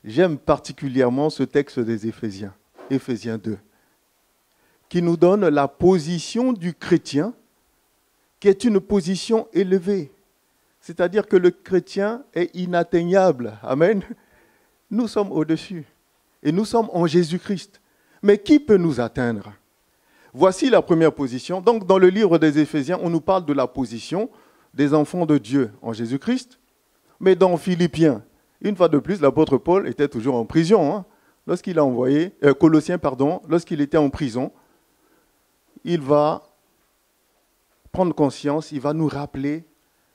J'aime particulièrement ce texte des Éphésiens, Éphésiens 2, qui nous donne la position du chrétien, qui est une position élevée. C'est-à-dire que le chrétien est inatteignable. Amen. Nous sommes au-dessus. Et nous sommes en Jésus-Christ. Mais qui peut nous atteindre? Voici la première position. Donc, dans le livre des Éphésiens, on nous parle de la position des enfants de Dieu en Jésus-Christ. Mais dans Philippiens, une fois de plus, l'apôtre Paul était toujours en prison. Lorsqu'il a envoyé, Colossiens, lorsqu'il était en prison, il va prendre conscience, il va nous rappeler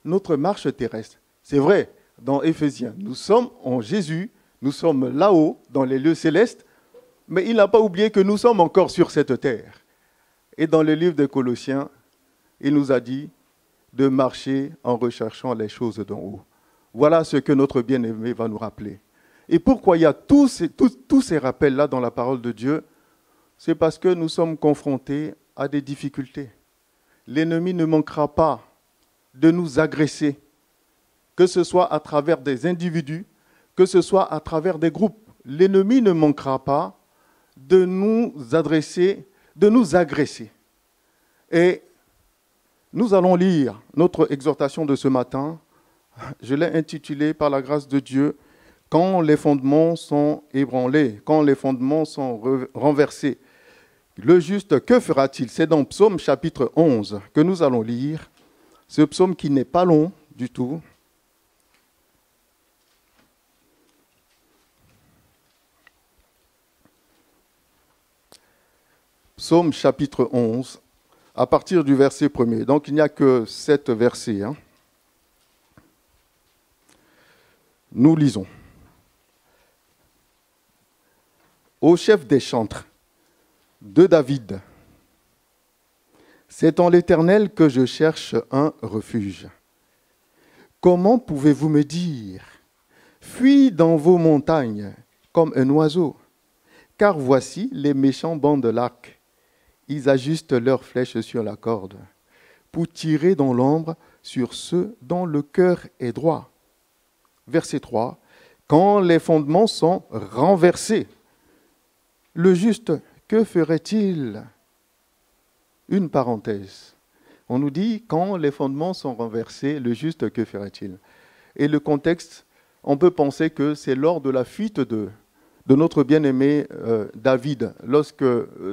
notre marche terrestre. C'est vrai, dans Éphésiens, nous sommes en Jésus, nous sommes là-haut, dans les lieux célestes, mais il n'a pas oublié que nous sommes encore sur cette terre. Et dans le livre des Colossiens, il nous a dit de marcher en recherchant les choses d'en haut. Voilà ce que notre bien-aimé va nous rappeler. Et pourquoi il y a tous ces rappels-là dans la parole de Dieu? C'est parce que nous sommes confrontés à des difficultés. L'ennemi ne manquera pas de nous agresser, que ce soit à travers des individus, que ce soit à travers des groupes. L'ennemi ne manquera pas de nous adresser, de nous agresser. Et nous allons lire notre exhortation de ce matin. Je l'ai intitulée par la grâce de Dieu, « Quand les fondements sont ébranlés, quand les fondements sont renversés, le juste, que fera-t-il » C'est dans Psaume chapitre 11 que nous allons lire. Ce psaume qui n'est pas long du tout. Psaume chapitre 11, à partir du verset 1er. Donc il n'y a que 7 versets. Nous lisons. Au chef des chantres de David. C'est en l'Éternel que je cherche un refuge. Comment pouvez-vous me dire, fuis dans vos montagnes comme un oiseau, car voici les méchants bandent l'arc. Ils ajustent leurs flèches sur la corde pour tirer dans l'ombre sur ceux dont le cœur est droit. Verset 3. Quand les fondements sont renversés, le juste, que ferait-il? Une parenthèse. On nous dit, quand les fondements sont renversés, le juste, que ferait-il? Et le contexte, on peut penser que c'est lors de la fuite de notre bien-aimé David, lorsque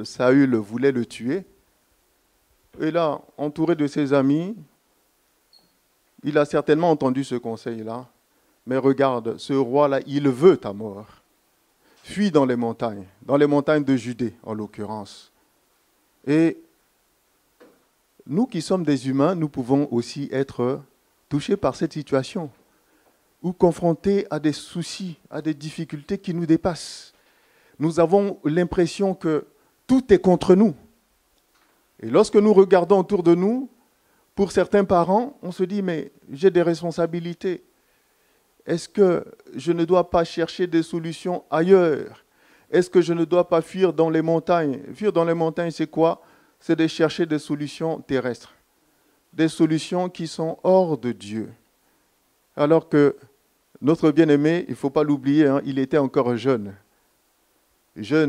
Saül voulait le tuer. Et là, entouré de ses amis, il a certainement entendu ce conseil-là. Mais regarde, ce roi-là, il veut ta mort. Fuis dans les montagnes de Judée en l'occurrence. Et nous qui sommes des humains, nous pouvons aussi être touchés par cette situation, ou confrontés à des soucis, à des difficultés qui nous dépassent. Nous avons l'impression que tout est contre nous. Et lorsque nous regardons autour de nous, pour certains parents, on se dit, mais j'ai des responsabilités. Est-ce que je ne dois pas chercher des solutions ailleurs? Est-ce que je ne dois pas fuir dans les montagnes? Fuir dans les montagnes, c'est quoi? C'est de chercher des solutions terrestres, des solutions qui sont hors de Dieu. Alors que notre bien-aimé, il ne faut pas l'oublier, il était encore jeune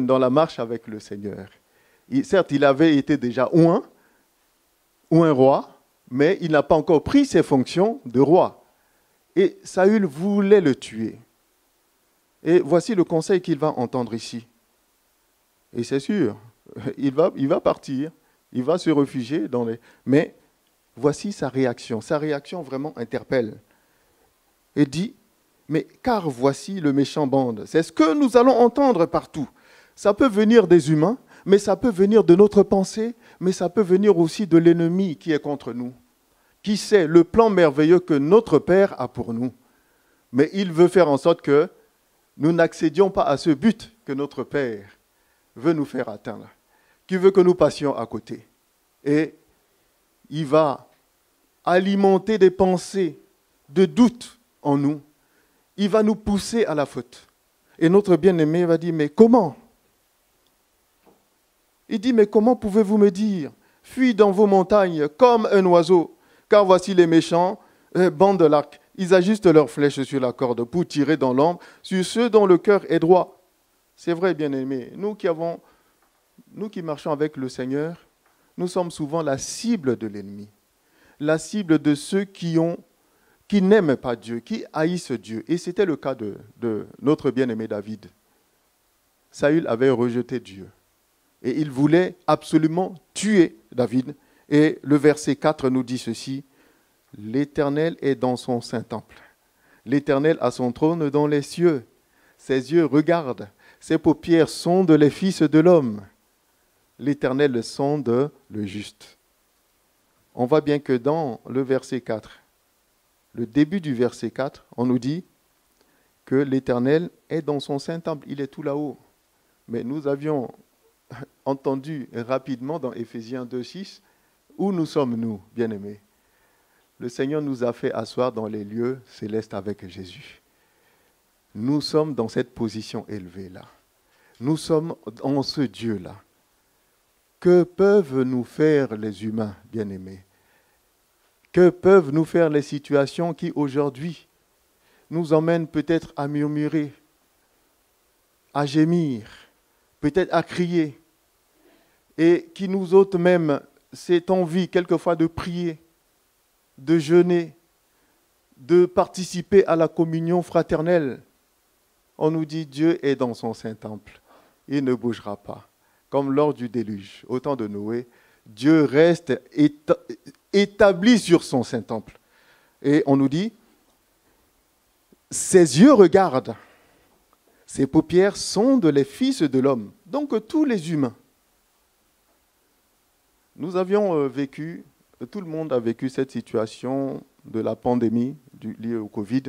dans la marche avec le Seigneur. Certes, il avait été déjà un roi, mais il n'a pas encore pris ses fonctions de roi. Et Saül voulait le tuer. Et voici le conseil qu'il va entendre ici. Et c'est sûr, il va partir, il va se réfugier dans les... Mais voici sa réaction. Sa réaction vraiment interpelle. Et dit, mais car voici le méchant bande. C'est ce que nous allons entendre partout. Ça peut venir des humains, mais ça peut venir de notre pensée, mais ça peut venir aussi de l'ennemi qui est contre nous. Qui sait le plan merveilleux que notre Père a pour nous. Mais il veut faire en sorte que nous n'accédions pas à ce but que notre Père veut nous faire atteindre, qui veut que nous passions à côté. Et il va alimenter des pensées de doute en nous. Il va nous pousser à la faute. Et notre bien-aimé va dire, mais comment? Il dit, mais comment pouvez-vous me dire, fuis dans vos montagnes comme un oiseau? Car voici les méchants bandent l'arc. Ils ajustent leurs flèches sur la corde pour tirer dans l'ombre sur ceux dont le cœur est droit. C'est vrai, bien-aimés. Nous qui marchons avec le Seigneur, nous sommes souvent la cible de l'ennemi. La cible de ceux qui n'aiment pas Dieu, qui haïssent Dieu. Et c'était le cas de notre bien-aimé David. Saül avait rejeté Dieu. Et il voulait absolument tuer David. Et le verset 4 nous dit ceci, « L'Éternel est dans son saint temple. L'Éternel a son trône dans les cieux. Ses yeux regardent, ses paupières sondent les fils de l'homme. L'Éternel sonde le juste. » On voit bien que dans le verset 4, le début du verset 4, on nous dit que l'Éternel est dans son saint temple. Il est tout là-haut. Mais nous avions entendu rapidement dans Éphésiens 2,6, où nous sommes-nous, bien-aimés? Le Seigneur nous a fait asseoir dans les lieux célestes avec Jésus. Nous sommes dans cette position élevée-là. Nous sommes en ce Dieu-là. Que peuvent nous faire les humains, bien-aimés? Que peuvent nous faire les situations qui, aujourd'hui, nous emmènent peut-être à murmurer, à gémir, peut-être à crier, et qui nous ôtent même cette envie, quelquefois, de prier, de jeûner, de participer à la communion fraternelle. On nous dit, Dieu est dans son Saint-Temple, il ne bougera pas. Comme lors du déluge, au temps de Noé, Dieu reste établi sur son Saint-Temple. Et on nous dit, ses yeux regardent, ses paupières sondent les fils de l'homme, donc tous les humains. Nous avions vécu, tout le monde a vécu cette situation de la pandémie liée au Covid,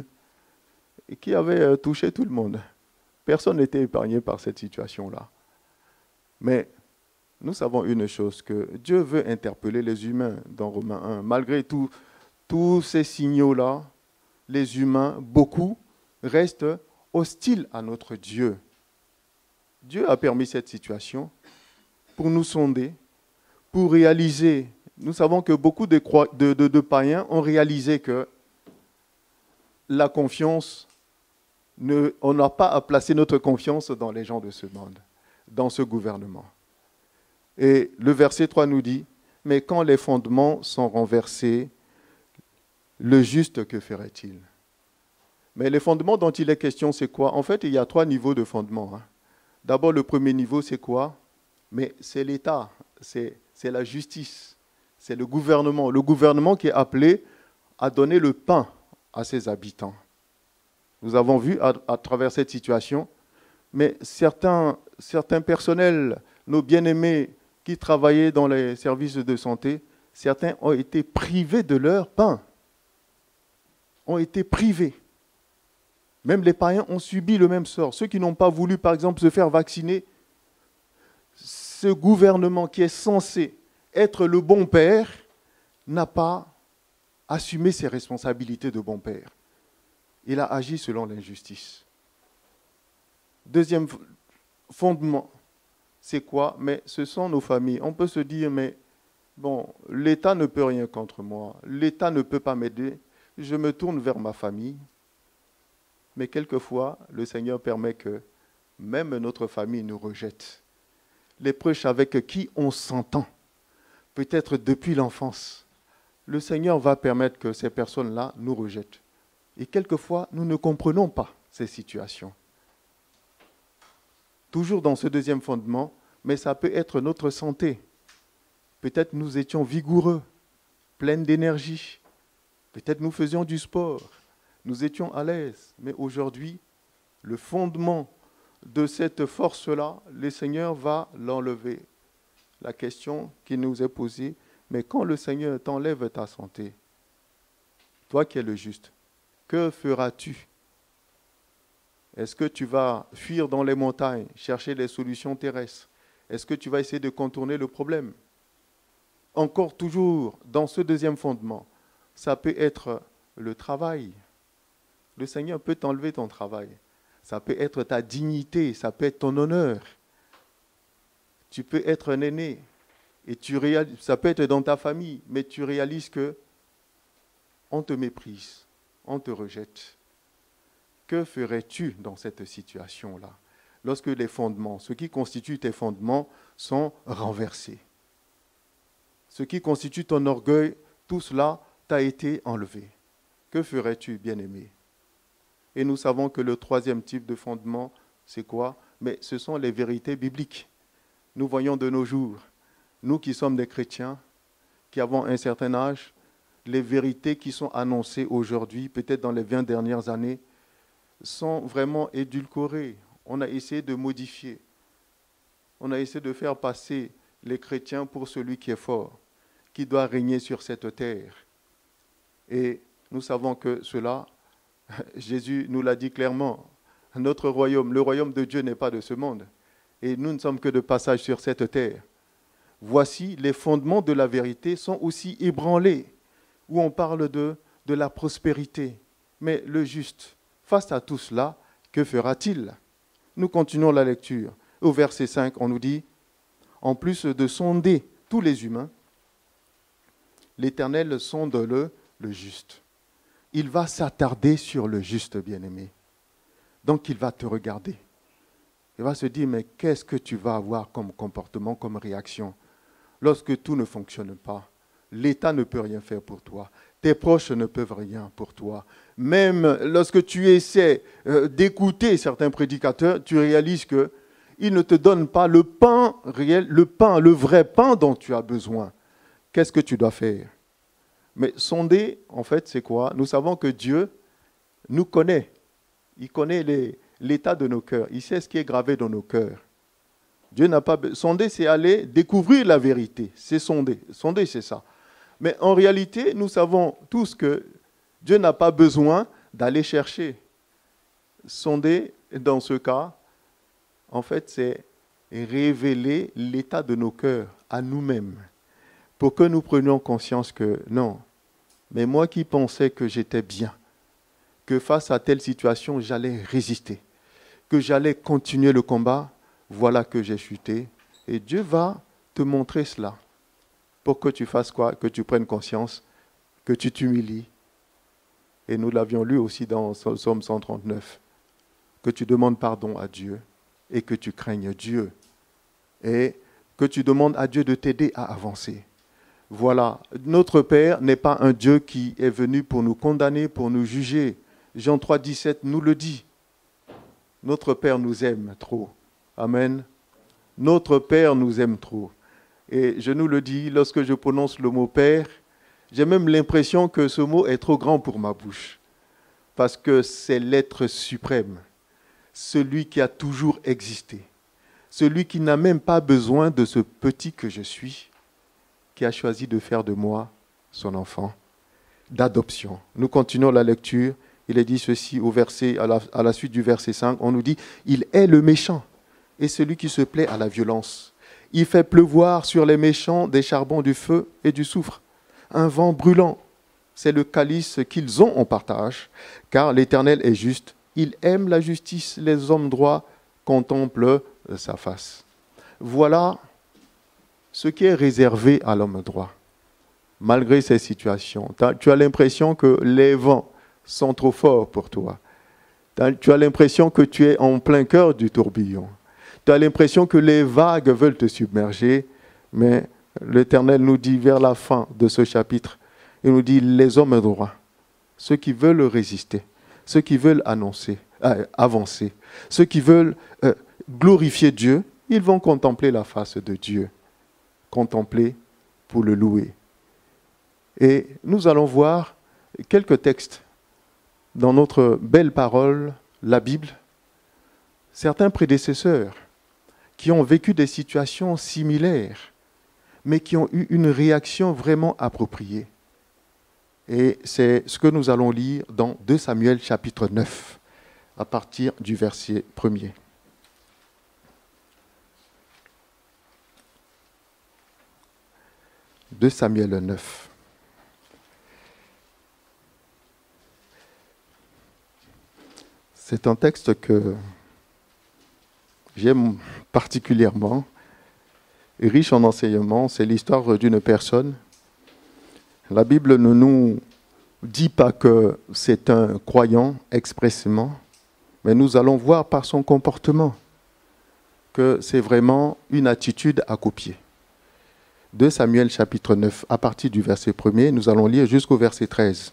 et qui avait touché tout le monde. Personne n'était épargné par cette situation-là. Mais nous savons une chose, que Dieu veut interpeller les humains dans Romains 1. Malgré tous ces signaux-là, les humains, beaucoup, restent hostiles à notre Dieu. Dieu a permis cette situation pour nous sonder, pour réaliser. Nous savons que beaucoup de païens ont réalisé que la confiance, on n'a pas à placer notre confiance dans les gens de ce monde, dans ce gouvernement. Et le verset 3 nous dit, « Mais quand les fondements sont renversés, le juste, que ferait-il » Mais les fondements dont il est question, c'est quoi? En fait, il y a 3 niveaux de fondements. D'abord, le premier niveau, c'est quoi? Mais c'est l'État, c'est la justice, c'est le gouvernement. Le gouvernement qui est appelé à donner le pain à ses habitants. Nous avons vu à travers cette situation, mais certains personnels, nos bien-aimés qui travaillaient dans les services de santé, certains ont été privés de leur pain, ont été privés. Même les païens ont subi le même sort. Ceux qui n'ont pas voulu, par exemple, se faire vacciner, ce gouvernement qui est censé être le bon père n'a pas assumé ses responsabilités de bon père. Il a agi selon l'injustice. Deuxième fondement, c'est quoi? Mais ce sont nos familles. On peut se dire, mais bon, l'État ne peut rien contre moi, l'État ne peut pas m'aider, je me tourne vers ma famille. Mais quelquefois, le Seigneur permet que même notre famille nous rejette. Les proches avec qui on s'entend, peut-être depuis l'enfance, le Seigneur va permettre que ces personnes-là nous rejettent. Et quelquefois, nous ne comprenons pas ces situations. Toujours dans ce deuxième fondement, mais ça peut être notre santé. Peut-être nous étions vigoureux, pleins d'énergie. Peut-être nous faisions du sport. Nous étions à l'aise. Mais aujourd'hui, le fondement de cette force-là, le Seigneur va l'enlever. La question qui nous est posée, mais quand le Seigneur t'enlève ta santé, toi qui es le juste, que feras-tu? Est-ce que tu vas fuir dans les montagnes, chercher des solutions terrestres? Est-ce que tu vas essayer de contourner le problème? Encore toujours, dans ce deuxième fondement, ça peut être le travail. Le Seigneur peut t'enlever ton travail. Ça peut être ta dignité, ça peut être ton honneur. Tu peux être un aîné, et ça peut être dans ta famille, mais tu réalises que on te méprise, on te rejette. Que ferais-tu dans cette situation-là, lorsque les fondements, ce qui constitue tes fondements, sont renversés? Ce qui constitue ton orgueil, tout cela t'a été enlevé. Que ferais-tu, bien-aimé? Et nous savons que le troisième type de fondement, c'est quoi? Mais ce sont les vérités bibliques. Nous voyons de nos jours, nous qui sommes des chrétiens, qui avons un certain âge, les vérités qui sont annoncées aujourd'hui, peut-être dans les 20 dernières années, sont vraiment édulcorées. On a essayé de modifier. On a essayé de faire passer les chrétiens pour celui qui est fort, qui doit régner sur cette terre. Et nous savons que cela, Jésus nous l'a dit clairement, notre royaume, le royaume de Dieu n'est pas de ce monde. Et nous ne sommes que de passage sur cette terre. Voici, les fondements de la vérité sont aussi ébranlés. où on parle de la prospérité. Mais le juste, face à tout cela, que fera-t-il? Nous continuons la lecture. Au verset 5, on nous dit, en plus de sonder tous les humains, l'Éternel sonde le juste. Il va s'attarder sur le juste, bien-aimé. Donc il va te regarder. Il va se dire, mais qu'est-ce que tu vas avoir comme comportement, comme réaction lorsque tout ne fonctionne pas? L'État ne peut rien faire pour toi. Tes proches ne peuvent rien pour toi. Même lorsque tu essaies d'écouter certains prédicateurs, tu réalises qu'ils ne te donnent pas le pain réel, le vrai pain dont tu as besoin. Qu'est-ce que tu dois faire? Mais sonder, en fait, c'est quoi? Nous savons que Dieu nous connaît. Il connaît l'état de nos cœurs. Il sait ce qui est gravé dans nos cœurs. Dieu n'a pas... Sonder, c'est aller découvrir la vérité. C'est sonder. Sonder, c'est ça. Mais en réalité, nous savons tous que Dieu n'a pas besoin d'aller chercher. Sonder, dans ce cas, en fait, c'est révéler l'état de nos cœurs à nous-mêmes, pour que nous prenions conscience que non, mais moi qui pensais que j'étais bien, que face à telle situation, j'allais résister, que j'allais continuer le combat, voilà que j'ai chuté. Et Dieu va te montrer cela. Pour que tu fasses quoi? Que tu prennes conscience, que tu t'humilies. Et nous l'avions lu aussi dans Psaume 139. Que tu demandes pardon à Dieu et que tu craignes Dieu. Et que tu demandes à Dieu de t'aider à avancer. Voilà, notre Père n'est pas un Dieu qui est venu pour nous condamner, pour nous juger. Jean 3, 17 nous le dit. Notre Père nous aime trop. Amen. Notre Père nous aime trop. Et je nous le dis, lorsque je prononce le mot Père, j'ai même l'impression que ce mot est trop grand pour ma bouche. Parce que c'est l'être suprême, celui qui a toujours existé, celui qui n'a même pas besoin de ce petit que je suis, qui a choisi de faire de moi son enfant d'adoption. Nous continuons la lecture. Il est dit ceci à la suite du verset 5. On nous dit, il est le méchant et celui qui se plaît à la violence. Il fait pleuvoir sur les méchants des charbons du feu et du soufre. Un vent brûlant, c'est le calice qu'ils ont en partage, car l'Éternel est juste. Il aime la justice, les hommes droits contemplent sa face. Voilà ce qui est réservé à l'homme droit. Malgré ces situations, tu as l'impression que les vents sont trop forts pour toi. Tu as l'impression que tu es en plein cœur du tourbillon. Tu as l'impression que les vagues veulent te submerger, mais l'Éternel nous dit vers la fin de ce chapitre, il nous dit les hommes droits, ceux qui veulent résister, ceux qui veulent avancer, ceux qui veulent glorifier Dieu, ils vont contempler la face de Dieu, contempler pour le louer. Et nous allons voir quelques textes dans notre belle parole, la Bible, certains prédécesseurs qui ont vécu des situations similaires, mais qui ont eu une réaction vraiment appropriée. Et c'est ce que nous allons lire dans 2 Samuel chapitre 9, à partir du verset 1er. « 2 Samuel 9. C'est un texte que j'aime particulièrement, riche en enseignements. C'est l'histoire d'une personne. La Bible ne nous dit pas que c'est un croyant expressément, mais nous allons voir par son comportement que c'est vraiment une attitude à copier. 2 Samuel chapitre 9, à partir du verset 1er, nous allons lire jusqu'au verset 13.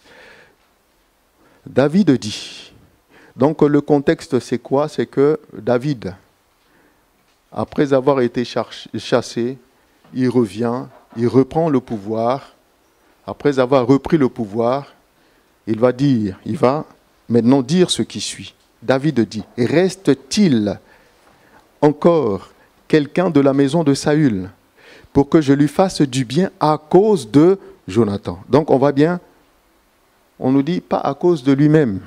David dit, donc le contexte c'est quoi? C'est que David, après avoir été chassé, il revient, il reprend le pouvoir. Après avoir repris le pouvoir, il va maintenant dire ce qui suit. David dit, reste-t-il encore quelqu'un de la maison de Saül pour que je lui fasse du bien à cause de Jonathan? Donc on va bien, on nous dit pas à cause de lui-même,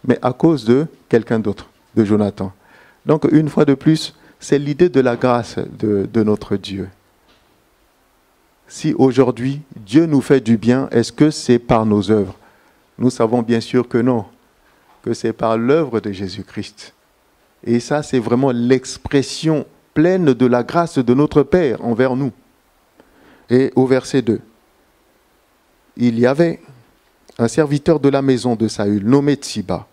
mais à cause de quelqu'un d'autre, de Jonathan. Donc une fois de plus, c'est l'idée de la grâce de notre Dieu. si aujourd'hui Dieu nous fait du bien, est-ce que c'est par nos œuvres? Nous savons bien sûr que non, que c'est par l'œuvre de Jésus-Christ. Et ça, c'est vraiment l'expression pleine de la grâce de notre Père envers nous. Et au verset 2, il y avait un serviteur de la maison de Saül, nommé Tsiba,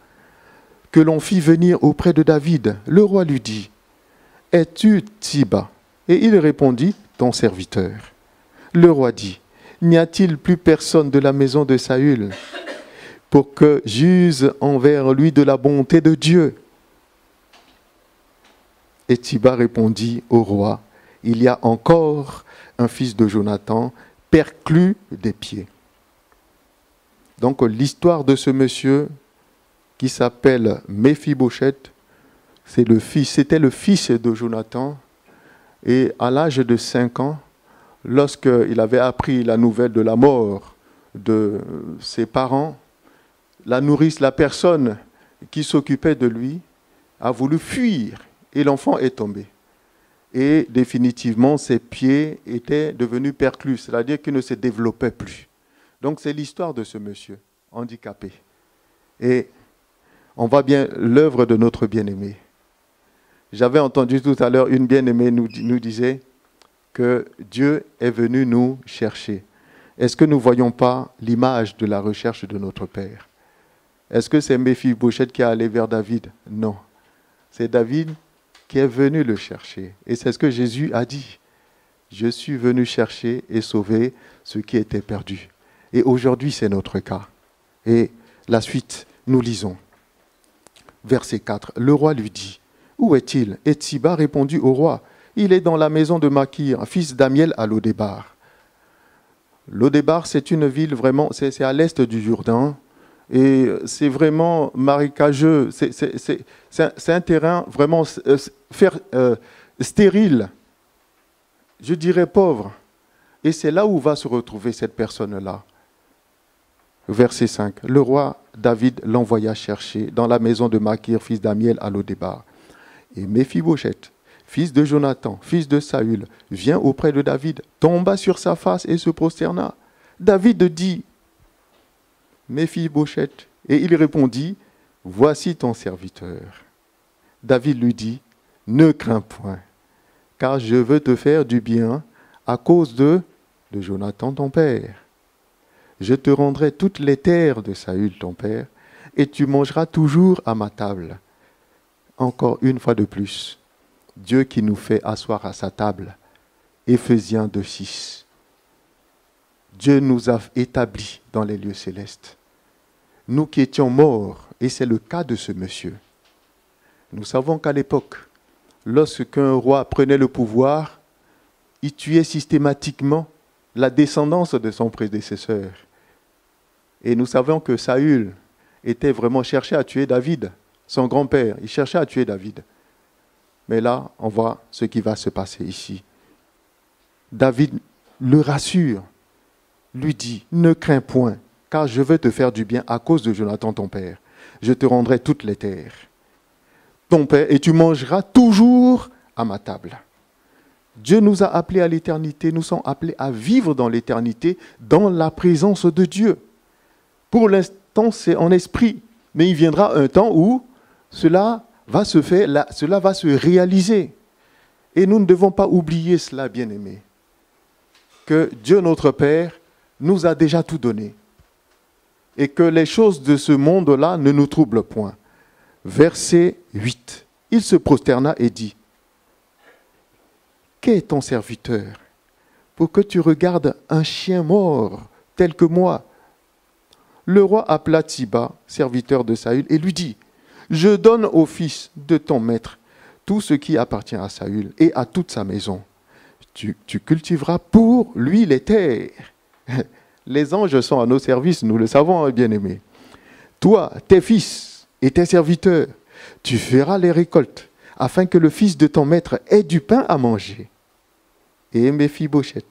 que l'on fit venir auprès de David. Le roi lui dit, « Es-tu Tsiba ?» Et il répondit, « Ton serviteur. » Le roi dit, « N'y a-t-il plus personne de la maison de Saül pour que j'use envers lui de la bonté de Dieu ?» Et Tsiba répondit au roi, « Il y a encore un fils de Jonathan, perclus des pieds. » Donc l'histoire de ce monsieur qui s'appelle Méphibosheth, c'était le fils de Jonathan. Et à l'âge de 5 ans, lorsqu'il avait appris la nouvelle de la mort de ses parents, la nourrice, la personne qui s'occupait de lui, a voulu fuir et l'enfant est tombé. Et définitivement, ses pieds étaient devenus perclus, c'est-à-dire qu'ils ne se développaient plus. Donc c'est l'histoire de ce monsieur handicapé. Et on voit bien l'œuvre de notre bien-aimé. J'avais entendu tout à l'heure, une bien-aimée nous disait que Dieu est venu nous chercher. Est-ce que nous ne voyons pas l'image de la recherche de notre Père? Est-ce que c'est Méphibosheth qui est allé vers David? Non. C'est David qui est venu le chercher. Et c'est ce que Jésus a dit. Je suis venu chercher et sauver ce qui était perdu. Et aujourd'hui, c'est notre cas. Et la suite, nous lisons. Verset 4. Le roi lui dit, « Où est-il » Et Tsiba répondit au roi, « Il est dans la maison de Makir, fils d'Amiel à Lodébar. » Lodébar, c'est une ville vraiment, c'est à l'est du Jourdain. Et c'est vraiment marécageux. C'est un terrain vraiment stérile. Je dirais pauvre. Et c'est là où va se retrouver cette personne-là. Verset 5. Le roi David l'envoya chercher dans la maison de Makir, fils d'Amiel à Lodébar. Et Méphibosheth, fils de Jonathan, fils de Saül, vient auprès de David, tomba sur sa face et se prosterna. David dit, Méphibosheth, et il répondit, voici ton serviteur. David lui dit, ne crains point, car je veux te faire du bien à cause de Jonathan ton père. Je te rendrai toutes les terres de Saül ton père, et tu mangeras toujours à ma table. Encore une fois de plus, Dieu qui nous fait asseoir à sa table. Éphésiens 2:6. Dieu nous a établis dans les lieux célestes. Nous qui étions morts, et c'est le cas de ce monsieur. Nous savons qu'à l'époque, lorsqu'un roi prenait le pouvoir, il tuait systématiquement la descendance de son prédécesseur. Et nous savons que Saül était vraiment cherché à tuer David, son grand-père. Il cherchait à tuer David. Mais là, on voit ce qui va se passer ici. David le rassure, lui dit, ne crains point, car je veux te faire du bien à cause de Jonathan ton père. Je te rendrai toutes les terres. Ton père, et tu mangeras toujours à ma table. Dieu nous a appelés à l'éternité, nous sommes appelés à vivre dans l'éternité, dans la présence de Dieu. Pour l'instant, c'est en esprit, mais il viendra un temps où cela va se faire, cela va se réaliser. Et nous ne devons pas oublier cela, bien-aimés, que Dieu notre Père nous a déjà tout donné et que les choses de ce monde-là ne nous troublent point. Verset 8. Il se prosterna et dit, qu'est ton serviteur pour que tu regardes un chien mort tel que moi? Le roi appela Tsiba, serviteur de Saül, et lui dit, je donne au fils de ton maître tout ce qui appartient à Saül et à toute sa maison. Tu cultiveras pour lui les terres. Les anges sont à nos services, nous le savons, bien-aimés. Toi, tes fils et tes serviteurs, tu feras les récoltes, afin que le fils de ton maître ait du pain à manger. Et Méphibosheth,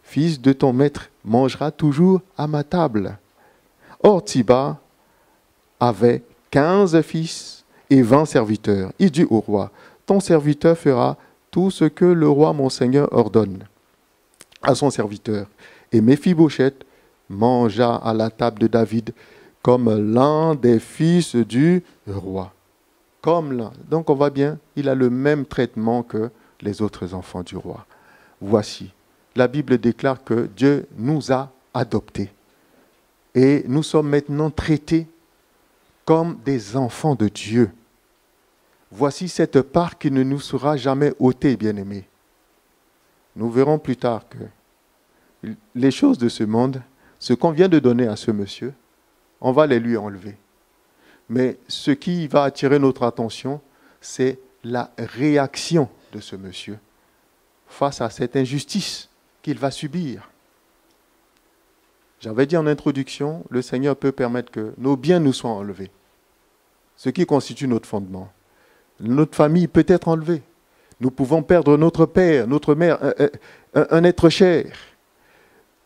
fils de ton maître, mangera toujours à ma table. Or, Tsiba avait 15 fils et 20 serviteurs. Il dit au roi, ton serviteur fera tout ce que le roi mon seigneur ordonne. à son serviteur. Et Méphibosheth mangea à la table de David comme l'un des fils du roi. Comme l'un. Donc on voit bien, il a le même traitement que les autres enfants du roi. Voici, la Bible déclare que Dieu nous a adoptés. Et nous sommes maintenant traités comme des enfants de Dieu. Voici cette part qui ne nous sera jamais ôtée, bien-aimés. Nous verrons plus tard que les choses de ce monde, ce qu'on vient de donner à ce monsieur, on va les lui enlever. Mais ce qui va attirer notre attention, c'est la réaction de ce monsieur face à cette injustice qu'il va subir. J'avais dit en introduction, le Seigneur peut permettre que nos biens nous soient enlevés, ce qui constitue notre fondement. Notre famille peut être enlevée. Nous pouvons perdre notre père, notre mère, un être cher.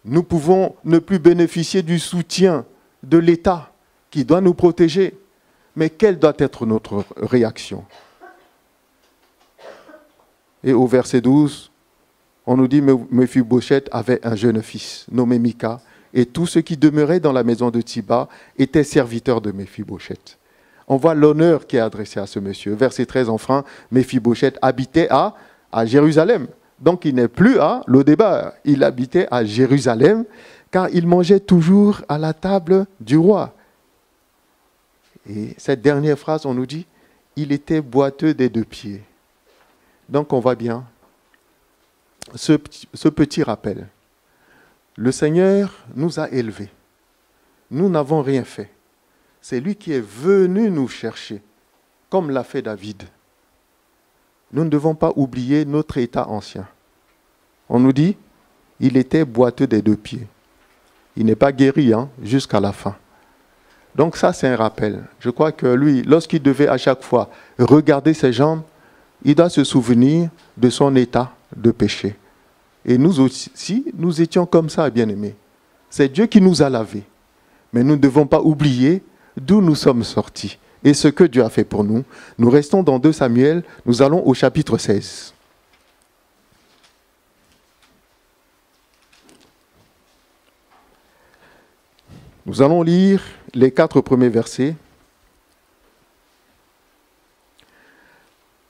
Nous pouvons ne plus bénéficier du soutien de l'État qui doit nous protéger. Mais quelle doit être notre réaction? Et au verset 12, on nous dit que Méphibosheth avait un jeune fils nommé Mika, et tous ceux qui demeuraient dans la maison de Thiba étaient serviteurs de Méphibosheth. On voit l'honneur qui est adressé à ce monsieur. Verset 13, enfin, Méphibosheth habitait à Jérusalem. Donc il n'est plus à Lodébar, il habitait à Jérusalem, car il mangeait toujours à la table du roi. Et cette dernière phrase, on nous dit, il était boiteux des 2 pieds. Donc on voit bien ce petit rappel. Le Seigneur nous a élevés. Nous n'avons rien fait. C'est lui qui est venu nous chercher, comme l'a fait David. Nous ne devons pas oublier notre état ancien. On nous dit, il était boiteux des 2 pieds. Il n'est pas guéri jusqu'à la fin. Donc ça, c'est un rappel. Je crois que lui, lorsqu'il devait à chaque fois regarder ses jambes, il doit se souvenir de son état de péché. Et nous aussi, nous étions comme ça, bien-aimés. C'est Dieu qui nous a lavés. Mais nous ne devons pas oublier d'où nous sommes sortis et ce que Dieu a fait pour nous. Nous restons dans 2 Samuel, nous allons au chapitre 16. Nous allons lire les 4 premiers versets.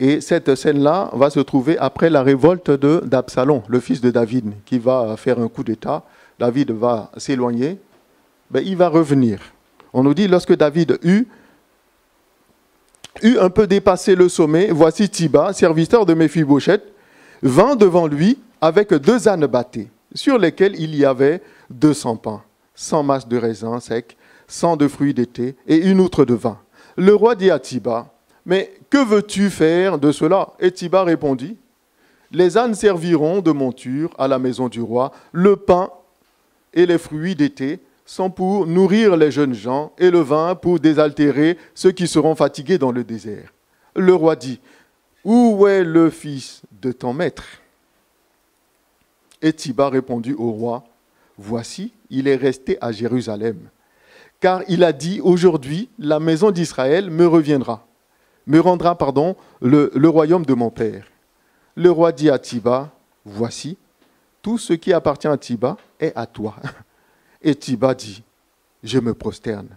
Et cette scène-là va se trouver après la révolte d'Absalom, le fils de David, qui va faire un coup d'État. David va s'éloigner. Ben, il va revenir. On nous dit, lorsque David eut un peu dépassé le sommet, voici Thiba, serviteur de Méphibosheth, vint devant lui avec 2 ânes bâtés, sur lesquels il y avait 200 pains, 100 masses de raisins secs, 100 de fruits d'été et une outre de vin. Le roi dit à Thiba, mais que veux-tu faire de cela? Et Thiba répondit, les ânes serviront de monture à la maison du roi, le pain et les fruits d'été sont pour nourrir les jeunes gens, et le vin pour désaltérer ceux qui seront fatigués dans le désert. Le roi dit, où est le fils de ton maître? Et Thiba répondit au roi, voici, il est resté à Jérusalem, car il a dit, aujourd'hui, la maison d'Israël me rendra le royaume de mon père. Le roi dit à Thiba, voici, tout ce qui appartient à Thiba est à toi. Et Thiba dit, je me prosterne,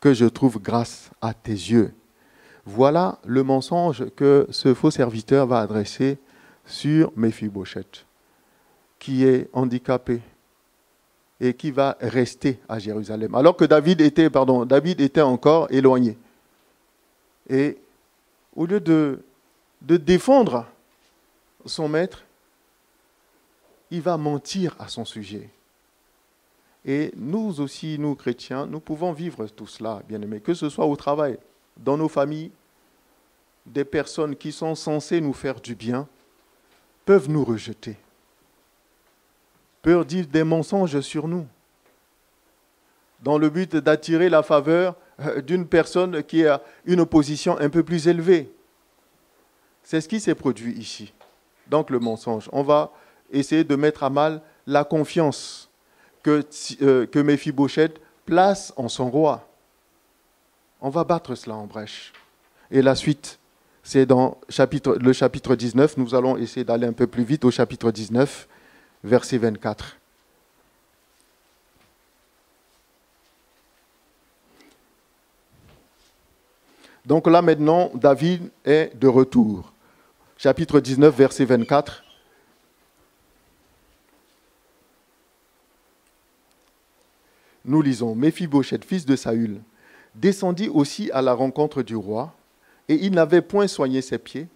que je trouve grâce à tes yeux. Voilà le mensonge que ce faux serviteur va adresser sur Méphibosheth, qui est handicapé et qui va rester à Jérusalem. Alors que David était encore éloigné. Et au lieu de défendre son maître, il va mentir à son sujet. Et nous aussi, nous chrétiens, nous pouvons vivre tout cela, bien-aimés, que ce soit au travail, dans nos familles, des personnes qui sont censées nous faire du bien peuvent nous rejeter, peuvent dire des mensonges sur nous, dans le but d'attirer la faveur d'une personne qui a une position un peu plus élevée. C'est ce qui s'est produit ici. Donc le mensonge. On va essayer de mettre à mal la confiance que Méphibosheth place en son roi. On va battre cela en brèche. Et la suite, c'est dans le chapitre 19. Nous allons essayer d'aller un peu plus vite au chapitre 19. verset 24. Donc là maintenant, David est de retour. Chapitre 19, verset 24. Nous lisons, Méphibosheth, fils de Saül, descendit aussi à la rencontre du roi, et il n'avait point soigné ses pieds,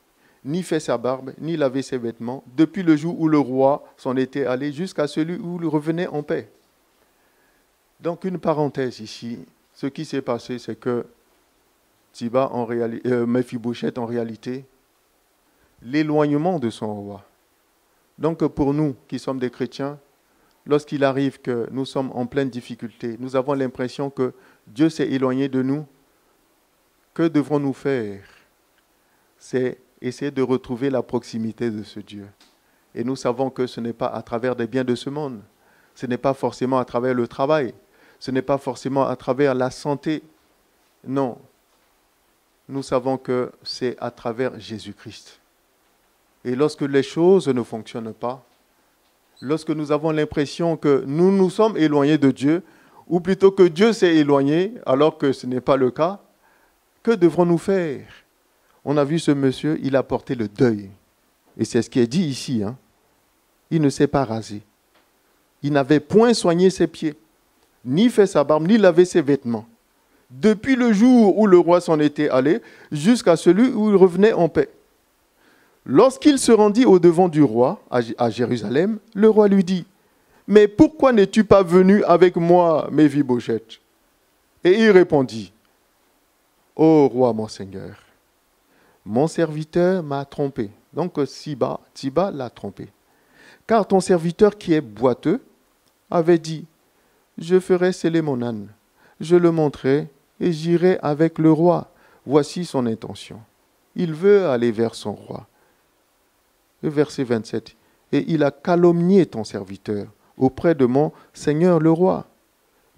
ni fait sa barbe, ni lavé ses vêtements, depuis le jour où le roi s'en était allé jusqu'à celui où il revenait en paix. Donc une parenthèse ici, ce qui s'est passé, c'est que Méphibosheth, en réalité, l'éloignement de son roi. Donc pour nous qui sommes des chrétiens, lorsqu'il arrive que nous sommes en pleine difficulté, nous avons l'impression que Dieu s'est éloigné de nous, que devrons-nous faire? C'est essayer de retrouver la proximité de ce Dieu. Et nous savons que ce n'est pas à travers des biens de ce monde, ce n'est pas forcément à travers le travail, ce n'est pas forcément à travers la santé. Non, nous savons que c'est à travers Jésus-Christ. Et lorsque les choses ne fonctionnent pas, lorsque nous avons l'impression que nous nous sommes éloignés de Dieu, ou plutôt que Dieu s'est éloigné, alors que ce n'est pas le cas, que devrons-nous faire? On a vu ce monsieur, il a porté le deuil. Et c'est ce qui est dit ici. Il ne s'est pas rasé. Il n'avait point soigné ses pieds, ni fait sa barbe, ni lavé ses vêtements. Depuis le jour où le roi s'en était allé, jusqu'à celui où il revenait en paix. Lorsqu'il se rendit au-devant du roi, à Jérusalem, le roi lui dit, « Mais pourquoi n'es-tu pas venu avec moi, Méphibosheth ?» Et il répondit, « Ô roi, mon seigneur, mon serviteur m'a trompé. » Donc Tsiba l'a trompé. « Car ton serviteur qui est boiteux avait dit, « Je ferai sceller mon âne, je le montrerai et j'irai avec le roi. Voici son intention. Il veut aller vers son roi. » Verset 27. « Et il a calomnié ton serviteur auprès de mon Seigneur le roi.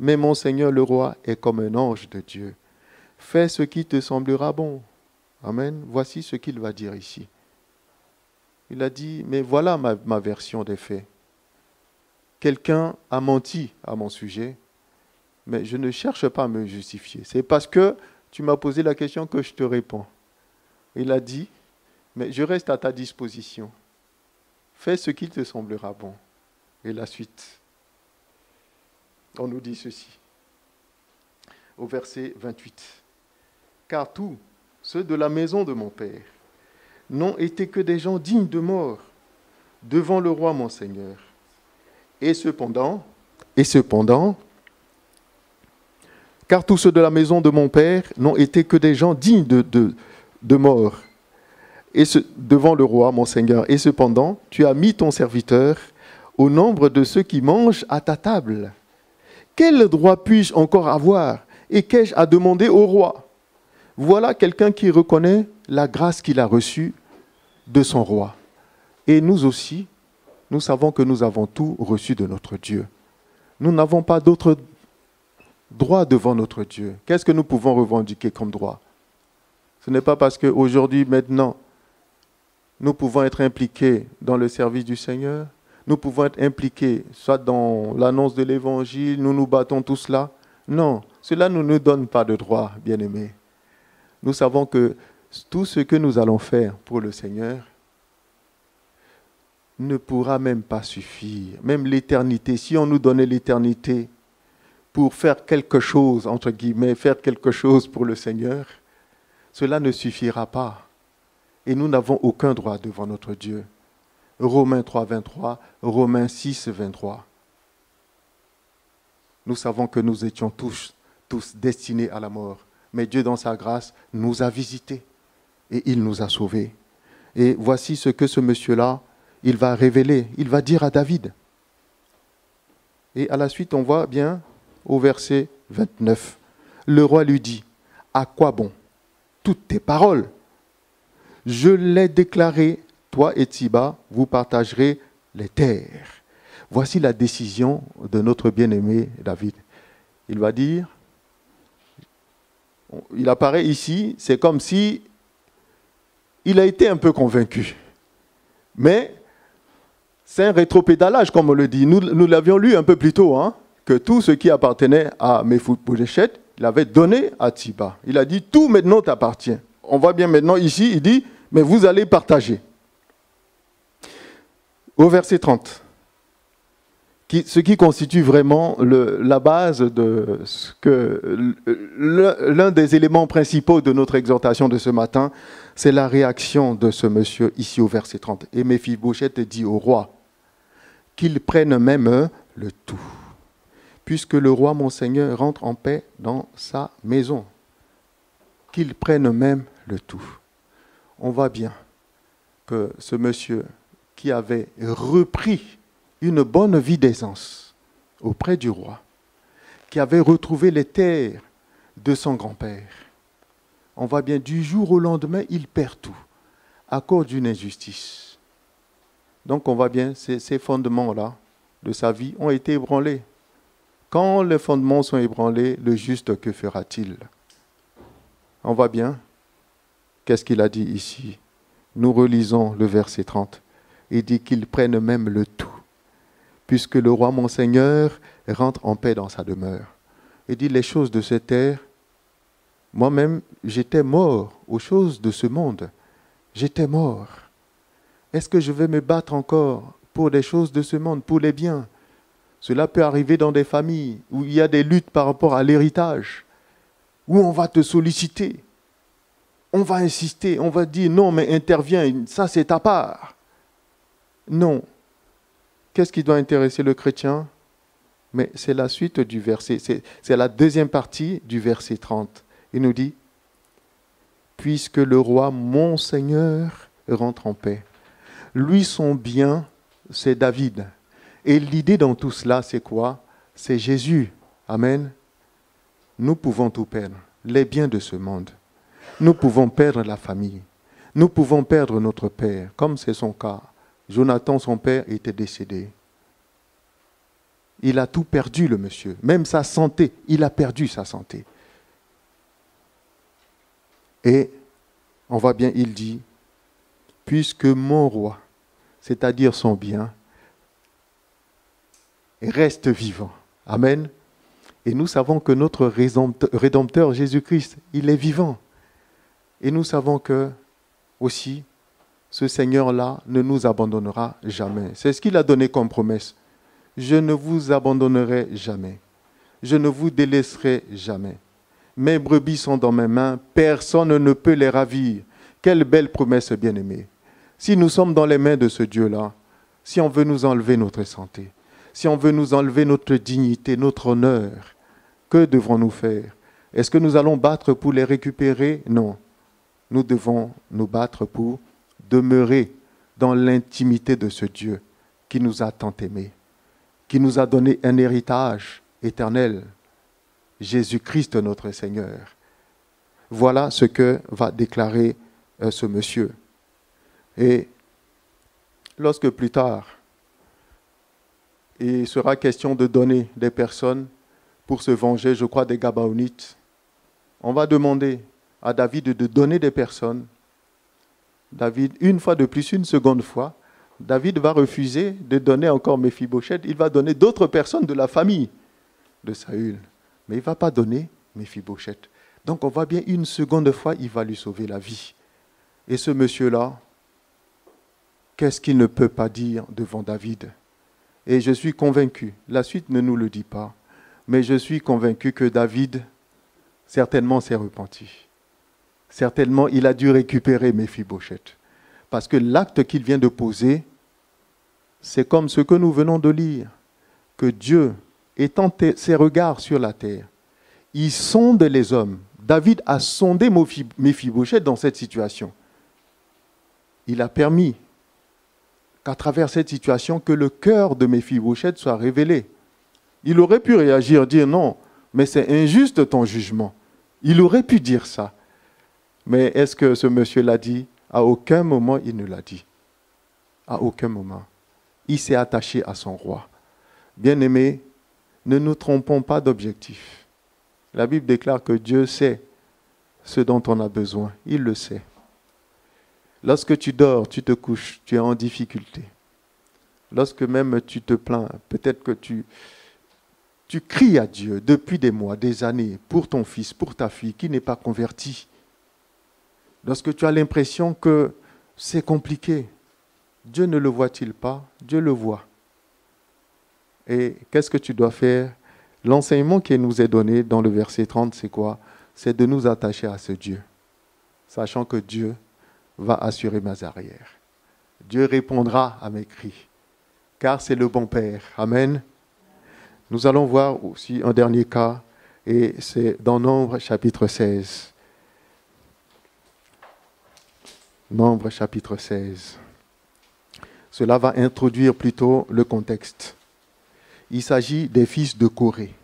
Mais mon Seigneur le roi est comme un ange de Dieu. Fais ce qui te semblera bon. » Amen. Voici ce qu'il va dire ici. Il a dit, mais voilà ma version des faits. Quelqu'un a menti à mon sujet, mais je ne cherche pas à me justifier. C'est parce que tu m'as posé la question que je te réponds. Il a dit, mais je reste à ta disposition. Fais ce qu'il te semblera bon. Et la suite, on nous dit ceci, au verset 28. « Car tous ceux de la maison de mon père n'ont été que des gens dignes de mort devant le roi mon Seigneur. Et cependant, car tous ceux de la maison de mon père n'ont été que des gens dignes de mort devant le roi mon Seigneur. Et cependant, tu as mis ton serviteur au nombre de ceux qui mangent à ta table. Quel droit puis-je encore avoir et qu'ai-je à demander au roi? Voilà quelqu'un qui reconnaît la grâce qu'il a reçue de son roi. Et nous aussi, nous savons que nous avons tout reçu de notre Dieu. Nous n'avons pas d'autre droit devant notre Dieu. Qu'est-ce que nous pouvons revendiquer comme droit? Ce n'est pas parce qu'aujourd'hui, maintenant, nous pouvons être impliqués dans le service du Seigneur, nous pouvons être impliqués soit dans l'annonce de l'Évangile, nous nous battons tout cela. Non, cela ne nous donne pas de droit, bien-aimés. Nous savons que tout ce que nous allons faire pour le Seigneur ne pourra même pas suffire. Même l'éternité, si on nous donnait l'éternité pour faire quelque chose, entre guillemets, faire quelque chose pour le Seigneur, cela ne suffira pas. Et nous n'avons aucun droit devant notre Dieu. Romains 3, 23, Romains 6, 23. Nous savons que nous étions tous destinés à la mort. Mais Dieu, dans sa grâce, nous a visités et il nous a sauvés. Et voici ce que ce monsieur-là, il va révéler, il va dire à David. Et à la suite, on voit bien au verset 29, le roi lui dit, « À quoi bon toutes tes paroles? Je l'ai déclaré, toi et Tsiba, vous partagerez les terres. » Voici la décision de notre bien-aimé David. Il va dire, il apparaît ici, c'est comme si il a été un peu convaincu. Mais C'est un rétropédalage, comme on le dit. Nous l'avions lu un peu plus tôt, hein, que tout ce qui appartenait à Méphibosheth, il avait donné à Tsiba. Il a dit, tout maintenant t'appartient. On voit bien maintenant ici, il dit, mais vous allez partager. Au verset 30, ce qui constitue vraiment la base de ce que l'un des éléments principaux de notre exhortation de ce matin, c'est la réaction de ce monsieur ici au verset 30. Et Méphibosheth dit au roi qu'il prenne même le tout, puisque le roi mon Seigneur rentre en paix dans sa maison. Qu'il prenne même le tout. On voit bien que ce monsieur qui avait repris une bonne vie d'aisance auprès du roi, qui avait retrouvé les terres de son grand-père, on voit bien du jour au lendemain, il perd tout à cause d'une injustice. Donc on voit bien ces fondements-là de sa vie ont été ébranlés. Quand les fondements sont ébranlés, le juste, que fera-t-il? On voit bien, qu'est-ce qu'il a dit ici? Nous relisons le verset 30. Il dit qu'il prenne même le tout, puisque le roi mon Seigneur rentre en paix dans sa demeure. Il dit les choses de cette terre, moi-même j'étais mort aux choses de ce monde. J'étais mort. Est-ce que je vais me battre encore pour des choses de ce monde, pour les biens? Cela peut arriver dans des familles où il y a des luttes par rapport à l'héritage, où on va te solliciter, on va insister, on va dire non mais interviens, ça c'est ta part. Non. Qu'est-ce qui doit intéresser le chrétien? Mais c'est la suite du verset, c'est la deuxième partie du verset 30. Il nous dit, puisque le roi mon Seigneur rentre en paix. Lui son bien, c'est David. Et l'idée dans tout cela, c'est quoi? C'est Jésus. Amen. Nous pouvons tout perdre, les biens de ce monde. Nous pouvons perdre la famille. Nous pouvons perdre notre père, comme c'est son cas. Jonathan, son père, était décédé. Il a tout perdu, le monsieur. Même sa santé, il a perdu sa santé. Et on voit bien, il dit, puisque mon roi, c'est-à-dire son bien, reste vivant. Amen. Et nous savons que notre Rédempteur Jésus-Christ, il est vivant. Et nous savons que, aussi, ce Seigneur-là ne nous abandonnera jamais. C'est ce qu'il a donné comme promesse. Je ne vous abandonnerai jamais. Je ne vous délaisserai jamais. Mes brebis sont dans mes mains, personne ne peut les ravir. Quelle belle promesse, bien-aimée. Si nous sommes dans les mains de ce Dieu-là, si on veut nous enlever notre santé, si on veut nous enlever notre dignité, notre honneur, que devrons-nous faire? Est-ce que nous allons battre pour les récupérer? Non. Nous devons nous battre pour demeurer dans l'intimité de ce Dieu qui nous a tant aimés, qui nous a donné un héritage éternel, Jésus-Christ notre Seigneur. Voilà ce que va déclarer ce monsieur. Et lorsque plus tard, il sera question de donner des personnes pour se venger, je crois, des Gabaonites, on va demander à David de donner des personnes. David, une fois de plus, une seconde fois, David va refuser de donner encore Méphibosheth. Il va donner d'autres personnes de la famille de Saül. Mais il ne va pas donner Méphibosheth. Donc on voit bien une seconde fois, il va lui sauver la vie. Et ce monsieur-là, qu'est-ce qu'il ne peut pas dire devant David? Et je suis convaincu, la suite ne nous le dit pas, mais je suis convaincu que David, certainement s'est repenti. Certainement, il a dû récupérer Méphibosheth. Parce que l'acte qu'il vient de poser, c'est comme ce que nous venons de lire, que Dieu, étant ses regards sur la terre, il sonde les hommes. David a sondé Méphibosheth dans cette situation. Il a permis qu'à travers cette situation, que le cœur de Méphibosheth soit révélé. Il aurait pu réagir, dire non, mais c'est injuste ton jugement. Il aurait pu dire ça. Mais est-ce que ce monsieur l'a dit? À aucun moment, il ne l'a dit. À aucun moment. Il s'est attaché à son roi. Bien-aimés, ne nous trompons pas d'objectif. La Bible déclare que Dieu sait ce dont on a besoin. Il le sait. Lorsque tu dors, tu te couches, tu es en difficulté. lorsque même tu te plains, peut-être que tu cries à Dieu depuis des mois, des années, pour ton fils, pour ta fille qui n'est pas converti. Lorsque tu as l'impression que c'est compliqué, Dieu ne le voit-il pas? Dieu le voit. Et qu'est-ce que tu dois faire? L'enseignement qui nous est donné dans le verset 30, c'est quoi? C'est de nous attacher à ce Dieu, sachant que Dieu va assurer mes arrières. Dieu répondra à mes cris, car c'est le bon Père. Amen. Nous allons voir aussi un dernier cas, et c'est dans Nombre chapitre 16. Nombre chapitre 16. Cela va introduire plutôt le contexte. Il s'agit des fils de Corée.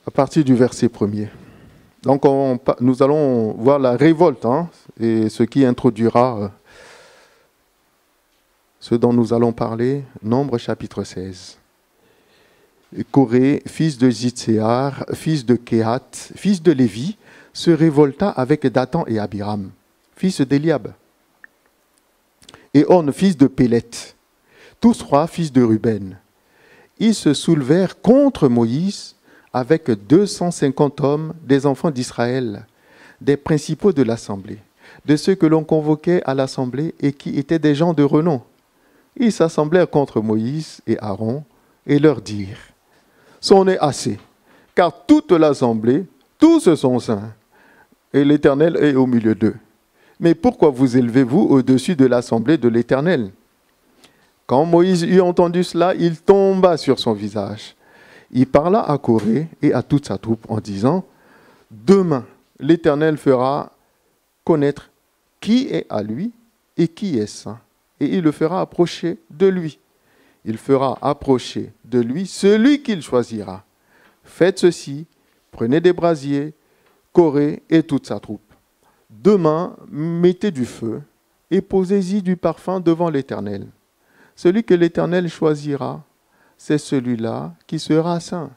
À partir du verset 1er. Donc nous allons voir la révolte, et ce qui introduira ce dont nous allons parler, Nombre chapitre 16. Corée, fils de Zitséar, fils de Kéhat, fils de Lévi, se révolta avec Dathan et Abiram, fils d'Éliab, et On, fils de Pélet, tous trois fils de Ruben. Ils se soulevèrent contre Moïse avec 250 hommes des enfants d'Israël, des principaux de l'assemblée, de ceux que l'on convoquait à l'assemblée et qui étaient des gens de renom. Ils s'assemblèrent contre Moïse et Aaron et leur dirent: c'en est assez, car toute l'assemblée, tous sont saints, et l'Éternel est au milieu d'eux. Mais pourquoi vous élevez-vous au-dessus de l'assemblée de l'Éternel? Quand Moïse eut entendu cela, il tomba sur son visage. Il parla à Corée et à toute sa troupe en disant: demain, l'Éternel fera connaître qui est à lui et qui est saint, et il le fera approcher de lui. Il fera approcher de lui celui qu'il choisira. Faites ceci, prenez des brasiers, Corée et toute sa troupe. Demain, mettez du feu et posez-y du parfum devant l'Éternel. Celui que l'Éternel choisira, c'est celui-là qui sera saint.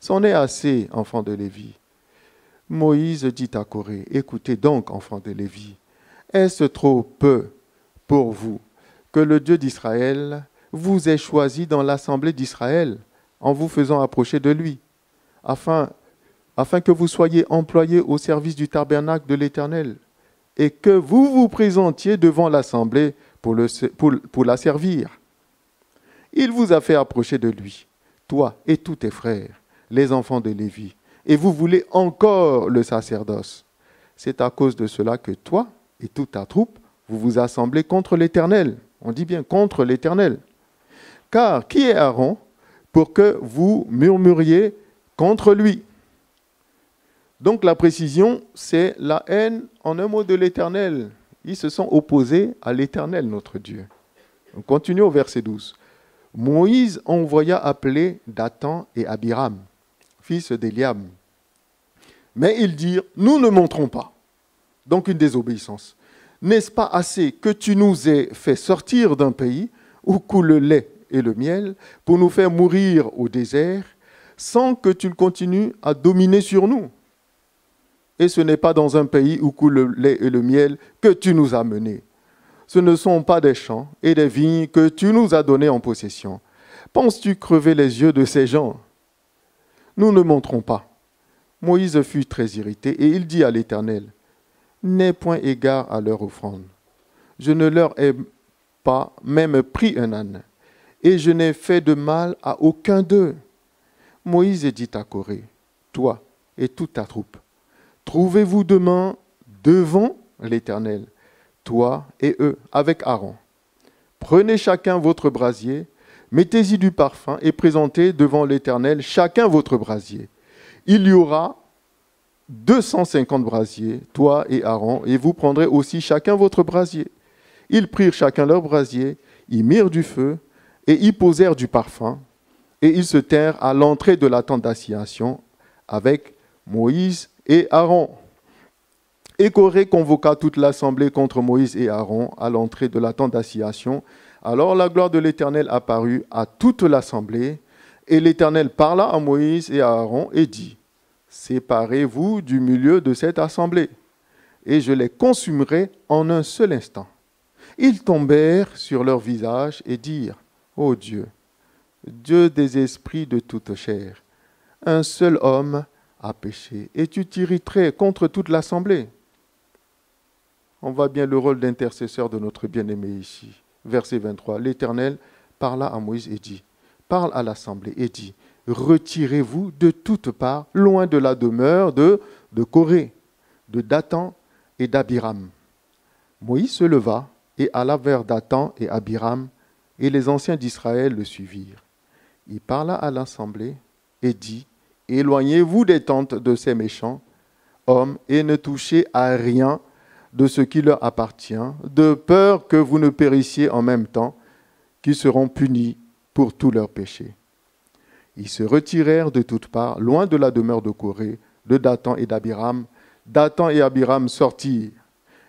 C'en est assez, enfants de Lévi. Moïse dit à Corée: écoutez donc, enfants de Lévi, est-ce trop peu pour vous que le Dieu d'Israël vous ait choisi dans l'assemblée d'Israël en vous faisant approcher de lui, afin que vous soyez employés au service du tabernacle de l'Éternel et que vous vous présentiez devant l'assemblée pour la servir. Il vous a fait approcher de lui, toi et tous tes frères, les enfants de Lévi, et vous voulez encore le sacerdoce. C'est à cause de cela que toi et toute ta troupe, vous vous assemblez contre l'Éternel. On dit bien contre l'Éternel. Car qui est Aaron pour que vous murmuriez contre lui? Donc la précision, c'est la haine en un mot de l'Éternel. Ils se sont opposés à l'Éternel, notre Dieu. On continue au verset 12. Moïse envoya appeler Dathan et Abiram, fils d'Éliab. Mais ils dirent: nous ne monterons pas. Donc une désobéissance. N'est-ce pas assez que tu nous aies fait sortir d'un pays où coule le lait et le miel pour nous faire mourir au désert sans que tu continues à dominer sur nous? Et ce n'est pas dans un pays où coule le lait et le miel que tu nous as menés. Ce ne sont pas des champs et des vignes que tu nous as donnés en possession. Penses-tu crever les yeux de ces gens? Nous ne monterons pas. Moïse fut très irrité et il dit à l'Éternel: n'aie point égard à leur offrande. Je ne leur ai pas même pris un âne, et je n'ai fait de mal à aucun d'eux. Moïse dit à Corée: toi et toute ta troupe, trouvez-vous demain devant l'Éternel, toi et eux, avec Aaron. Prenez chacun votre brasier, mettez-y du parfum et présentez devant l'Éternel chacun votre brasier. Il y aura 250 brasiers, toi et Aaron, et vous prendrez aussi chacun votre brasier. Ils prirent chacun leur brasier, y mirent du feu, et y posèrent du parfum, et ils se tinrent à l'entrée de la tente d'assignation avec Moïse et Aaron. Et Corée convoqua toute l'assemblée contre Moïse et Aaron à l'entrée de la tente d'assignation. Alors la gloire de l'Éternel apparut à toute l'assemblée, Et l'Éternel parla à Moïse et à Aaron et dit, « Séparez-vous du milieu de cette assemblée, et je les consumerai en un seul instant. » Ils tombèrent sur leur visage et dirent, « Ô Dieu, Dieu des esprits de toute chair, un seul homme a péché, et tu t'irriterais contre toute l'assemblée. » On voit bien le rôle d'intercesseur de notre bien-aimé ici. Verset 23, l'Éternel parla à Moïse et dit, « Parle à l'assemblée et dit, retirez-vous de toutes parts, loin de la demeure de Coré, de Dathan et d'Abiram. » Moïse se leva et alla vers Dathan et Abiram, et les anciens d'Israël le suivirent. Il parla à l'assemblée et dit, « Éloignez-vous des tentes de ces méchants hommes et ne touchez à rien de ce qui leur appartient, de peur que vous ne périssiez en même temps, qui seront punis pour tous leurs péchés. » Ils se retirèrent de toutes parts, loin de la demeure de Coré, de Dathan et d'Abiram. Dathan et Abiram sortirent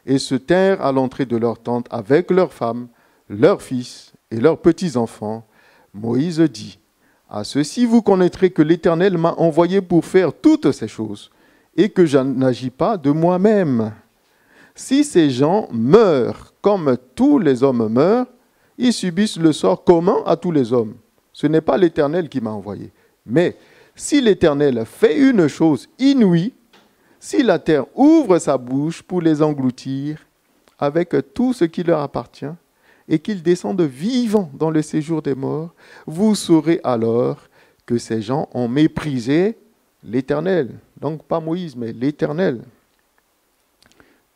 et se tinrent à l'entrée de leur tente avec leurs femmes, leurs fils et leurs petits-enfants. Moïse dit, « À ceci vous connaîtrez que l'Éternel m'a envoyé pour faire toutes ces choses, et que je n'agis pas de moi-même. Si ces gens meurent comme tous les hommes meurent, ils subissent le sort commun à tous les hommes. Ce n'est pas l'Éternel qui m'a envoyé. Mais si l'Éternel fait une chose inouïe, si la terre ouvre sa bouche pour les engloutir avec tout ce qui leur appartient, et qu'ils descendent vivants dans le séjour des morts, vous saurez alors que ces gens ont méprisé l'Éternel. » Donc pas Moïse, mais l'Éternel.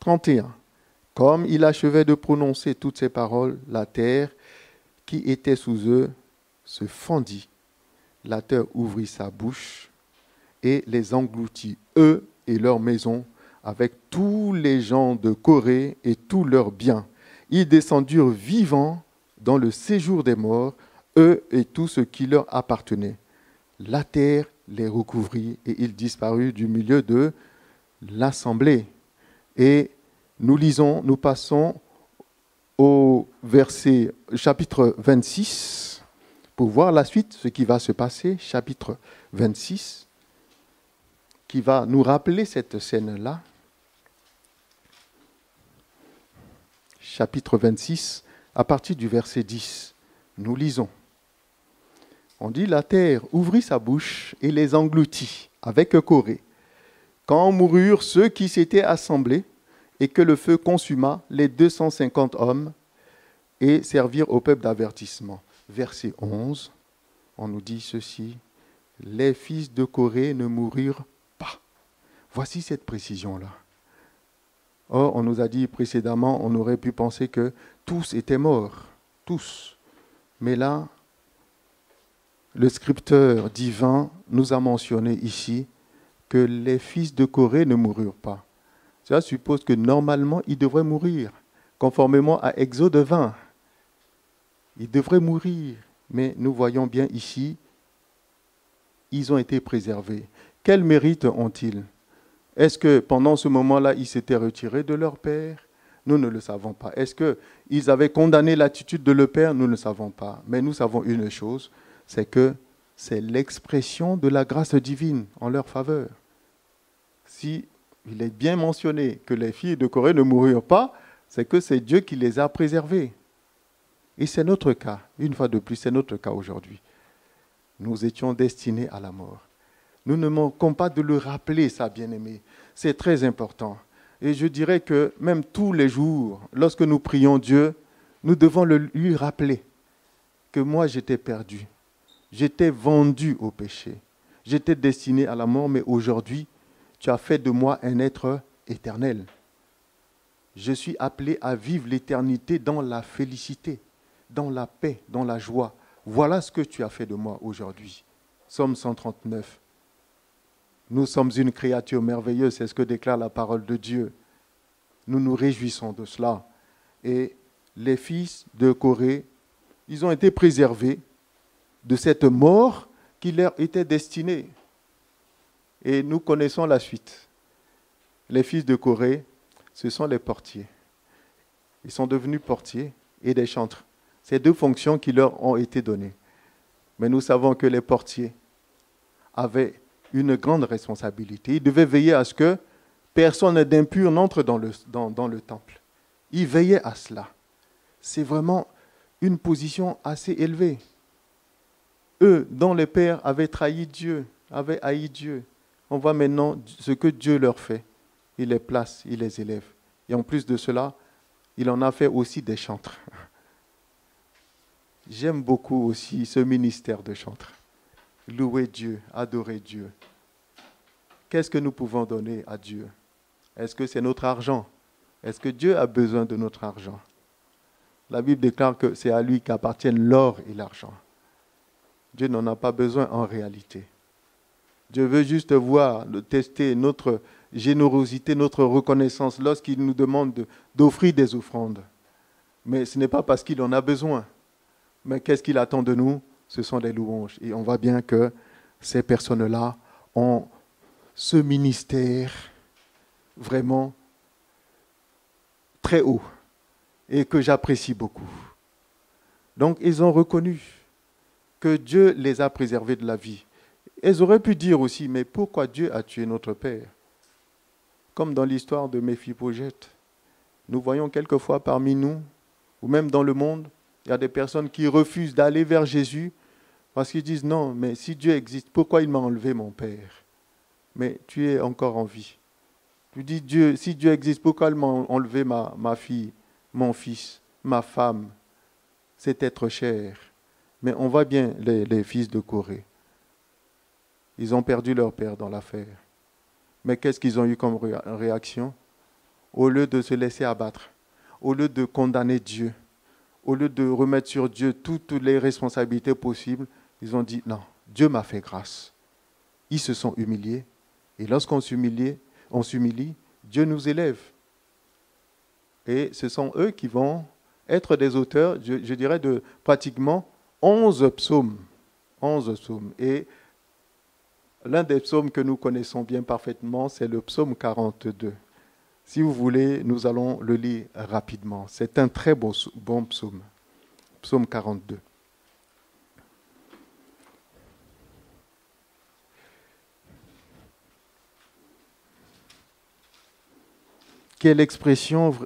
31. Comme il achevait de prononcer toutes ces paroles, la terre qui était sous eux se fendit. La terre ouvrit sa bouche et les engloutit, eux et leurs maisons, avec tous les gens de Corée et tous leurs biens. Ils descendirent vivants dans le séjour des morts, eux et tout ce qui leur appartenait. La terre les recouvrit et ils disparurent du milieu de l'assemblée. Et nous passons au verset chapitre 26 pour voir la suite, ce qui va se passer, chapitre 26, qui va nous rappeler cette scène-là. Chapitre 26, à partir du verset 10, nous lisons. On dit, la terre ouvrit sa bouche et les engloutit avec Corée. Quand moururent ceux qui s'étaient assemblés et que le feu consuma les 250 hommes et servirent au peuple d'avertissement. Verset 11, on nous dit ceci, les fils de Corée ne moururent pas. Voici cette précision-là. Or, on nous a dit précédemment, on aurait pu penser que tous étaient morts, tous. Mais là, le scripteur divin nous a mentionné ici que les fils de Corée ne moururent pas. Cela suppose que normalement, ils devraient mourir, conformément à Exode 20. Ils devraient mourir, mais nous voyons bien ici, ils ont été préservés. Quel mérite ont-ils ? Est-ce que pendant ce moment-là, ils s'étaient retirés de leur père ? Nous ne le savons pas. Est-ce qu'ils avaient condamné l'attitude de leur père ? Nous ne le savons pas. Mais nous savons une chose, c'est que c'est l'expression de la grâce divine en leur faveur. Si il est bien mentionné que les filles de Corée ne moururent pas, c'est que c'est Dieu qui les a préservées. Et c'est notre cas, une fois de plus, c'est notre cas aujourd'hui. Nous étions destinés à la mort. Nous ne manquons pas de le rappeler, ça, bien-aimé. C'est très important. Et je dirais que même tous les jours, lorsque nous prions Dieu, nous devons lui rappeler que moi, j'étais perdu. J'étais vendu au péché. J'étais destiné à la mort, mais aujourd'hui, tu as fait de moi un être éternel. Je suis appelé à vivre l'éternité dans la félicité, dans la paix, dans la joie. Voilà ce que tu as fait de moi aujourd'hui. Psaume 139. Nous sommes une créature merveilleuse, c'est ce que déclare la parole de Dieu. Nous nous réjouissons de cela. Et les fils de Corée, ils ont été préservés de cette mort qui leur était destinée. Et nous connaissons la suite. Les fils de Corée, ce sont les portiers. Ils sont devenus portiers et des chantres. Ces deux fonctions qui leur ont été données. Mais nous savons que les portiers avaient une grande responsabilité. Ils devaient veiller à ce que personne d'impur n'entre dans le temple. Ils veillaient à cela. C'est vraiment une position assez élevée. Eux, dont les pères avaient trahi Dieu, avaient haï Dieu, on voit maintenant ce que Dieu leur fait. Il les place, il les élève. Et en plus de cela, il en a fait aussi des chantres. J'aime beaucoup aussi ce ministère de chantres. Louer Dieu, adorer Dieu. Qu'est-ce que nous pouvons donner à Dieu? Est-ce que c'est notre argent? Est-ce que Dieu a besoin de notre argent? La Bible déclare que c'est à lui qu'appartiennent l'or et l'argent. Dieu n'en a pas besoin en réalité. Dieu veut juste voir, tester notre générosité, notre reconnaissance lorsqu'il nous demande d'offrir des offrandes. Mais ce n'est pas parce qu'il en a besoin. Mais qu'est-ce qu'il attend de nous? Ce sont des louanges. Et on voit bien que ces personnes-là ont ce ministère vraiment très haut et que j'apprécie beaucoup. Donc, ils ont reconnu que Dieu les a préservés de la vie. Ils auraient pu dire aussi, mais pourquoi Dieu a tué notre père? Comme dans l'histoire de Méphibosheth. Nous voyons quelquefois parmi nous, ou même dans le monde, il y a des personnes qui refusent d'aller vers Jésus parce qu'ils disent, non, mais si Dieu existe, pourquoi il m'a enlevé mon père? Mais tu es encore en vie. Tu dis, Dieu, si Dieu existe, pourquoi il m'a enlevé ma fille, mon fils, ma femme, cet être cher? Mais on voit bien les fils de Corée. Ils ont perdu leur père dans l'affaire. Mais qu'est-ce qu'ils ont eu comme réaction? Au lieu de se laisser abattre, au lieu de condamner Dieu, au lieu de remettre sur Dieu toutes les responsabilités possibles, ils ont dit, non, Dieu m'a fait grâce. Ils se sont humiliés. Et lorsqu'on s'humilie, Dieu nous élève. Et ce sont eux qui vont être des auteurs, je dirais, de pratiquement 11 psaumes. 11 psaumes. Et l'un des psaumes que nous connaissons bien parfaitement, c'est le psaume 42. Si vous voulez, nous allons le lire rapidement. C'est un très bon psaume. Psaume 42. Quelle expression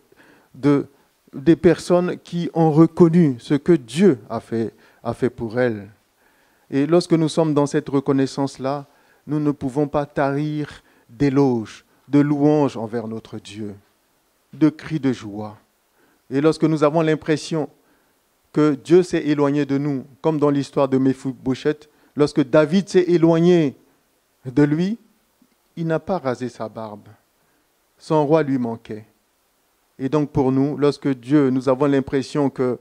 des personnes qui ont reconnu ce que Dieu a fait pour elles. Et lorsque nous sommes dans cette reconnaissance-là, nous ne pouvons pas tarir d'éloges, de louanges envers notre Dieu, de cris de joie. Et lorsque nous avons l'impression que Dieu s'est éloigné de nous, comme dans l'histoire de Méphibosheth, lorsque David s'est éloigné de lui, il n'a pas rasé sa barbe. Son roi lui manquait. Et donc pour nous, lorsque nous avons l'impression que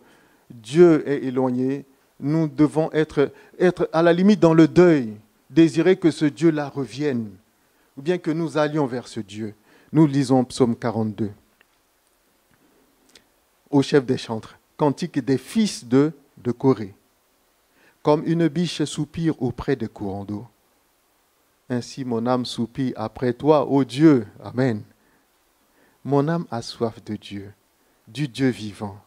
Dieu est éloigné, nous devons être à la limite dans le deuil, désirer que ce Dieu-là revienne, ou bien que nous allions vers ce Dieu. Nous lisons Psaume 42. Au chef des chantres, cantique des fils de Corée. Comme une biche soupire auprès des courants d'eau, ainsi mon âme soupire après toi, ô Dieu. Amen. Mon âme a soif de Dieu, du Dieu vivant.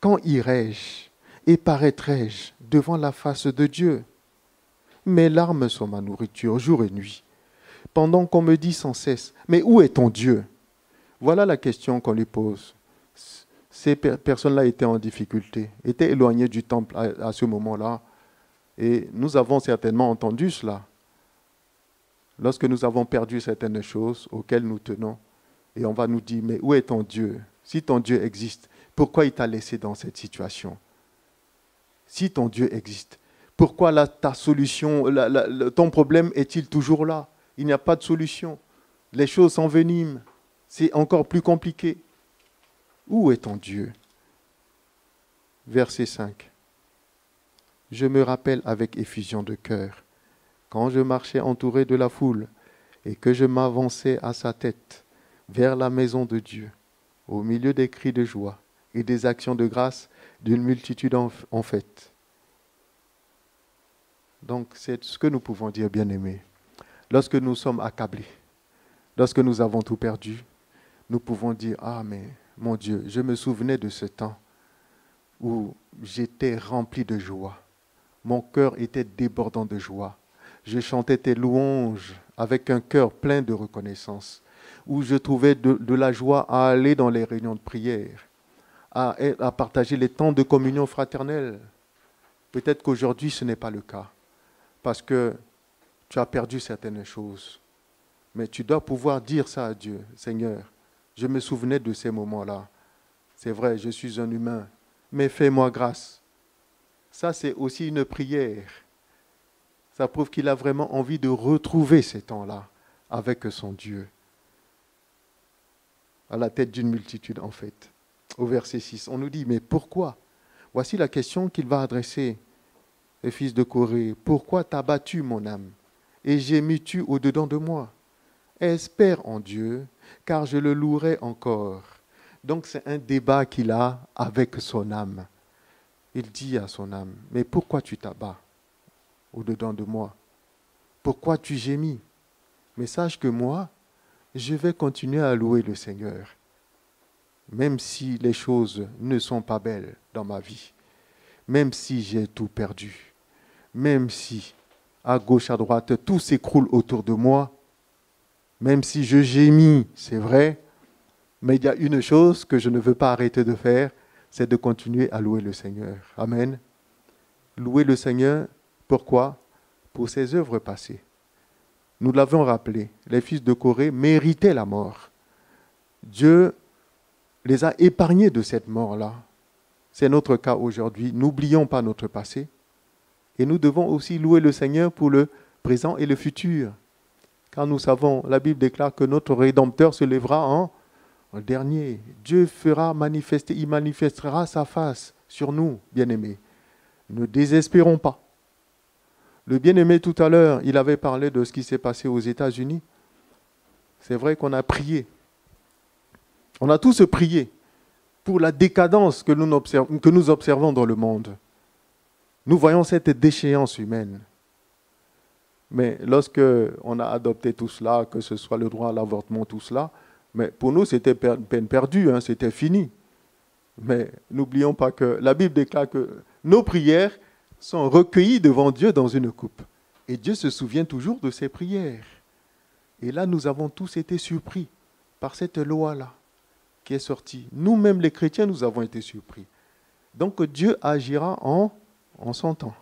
Quand irai-je et paraîtrai-je devant la face de Dieu? Mes larmes sont ma nourriture jour et nuit, pendant qu'on me dit sans cesse, mais où est ton Dieu? Voilà la question qu'on lui pose. Ces personnes-là étaient en difficulté, étaient éloignées du temple à ce moment-là, et nous avons certainement entendu cela. Lorsque nous avons perdu certaines choses auxquelles nous tenons, et on va nous dire, mais où est ton Dieu? Si ton Dieu existe, pourquoi il t'a laissé dans cette situation? Si ton Dieu existe, pourquoi ta solution, ton problème est-il toujours là? Il n'y a pas de solution. Les choses s'enveniment. C'est encore plus compliqué. Où est ton Dieu? Verset 5. Je me rappelle avec effusion de cœur, quand je marchais entouré de la foule et que je m'avançais à sa tête, vers la maison de Dieu, au milieu des cris de joie et des actions de grâce d'une multitude en fête. Donc, c'est ce que nous pouvons dire, bien-aimés. Lorsque nous sommes accablés, lorsque nous avons tout perdu, nous pouvons dire, ah, mais mon Dieu, je me souvenais de ce temps où j'étais rempli de joie, mon cœur était débordant de joie. Je chantais tes louanges avec un cœur plein de reconnaissance, où je trouvais de la joie à aller dans les réunions de prière, à partager les temps de communion fraternelle. Peut-être qu'aujourd'hui, ce n'est pas le cas, parce que tu as perdu certaines choses. Mais tu dois pouvoir dire ça à Dieu. Seigneur, je me souvenais de ces moments-là. C'est vrai, je suis un humain, mais fais-moi grâce. Ça, c'est aussi une prière. Ça prouve qu'il a vraiment envie de retrouver ces temps-là avec son Dieu. À la tête d'une multitude, en fait. Au verset 6, on nous dit, mais pourquoi? Voici la question qu'il va adresser, les fils de Corée. Pourquoi t'as battu mon âme et gémis-tu au-dedans de moi? Espère en Dieu, car je le louerai encore. Donc c'est un débat qu'il a avec son âme. Il dit à son âme, mais pourquoi tu t'abats au-dedans de moi? Pourquoi tu gémis? Mais sache que moi, je vais continuer à louer le Seigneur, même si les choses ne sont pas belles dans ma vie, même si j'ai tout perdu, même si à gauche, à droite, tout s'écroule autour de moi, même si je gémis, c'est vrai, mais il y a une chose que je ne veux pas arrêter de faire, c'est de continuer à louer le Seigneur. Amen. Louer le Seigneur, pourquoi? Pour ses œuvres passées. Nous l'avons rappelé, les fils de Corée méritaient la mort. Dieu les a épargnés de cette mort-là. C'est notre cas aujourd'hui. N'oublions pas notre passé. Et nous devons aussi louer le Seigneur pour le présent et le futur. Car nous savons, la Bible déclare que notre Rédempteur se lèvera en dernier. Dieu fera manifester, il manifestera sa face sur nous, bien-aimés. Ne désespérons pas. Le bien-aimé tout à l'heure, il avait parlé de ce qui s'est passé aux États-Unis. C'est vrai qu'on a prié. On a tous prié pour la décadence que nous observons dans le monde. Nous voyons cette déchéance humaine. Mais lorsque on a adopté tout cela, que ce soit le droit à l'avortement, tout cela, mais pour nous, c'était peine perdue, c'était fini. Mais n'oublions pas que la Bible déclare que nos prières sont recueillies devant Dieu dans une coupe. Et Dieu se souvient toujours de ses prières. Et là, nous avons tous été surpris par cette loi-là qui est sortie. Nous-mêmes, les chrétiens, nous avons été surpris. Donc Dieu agira en son temps.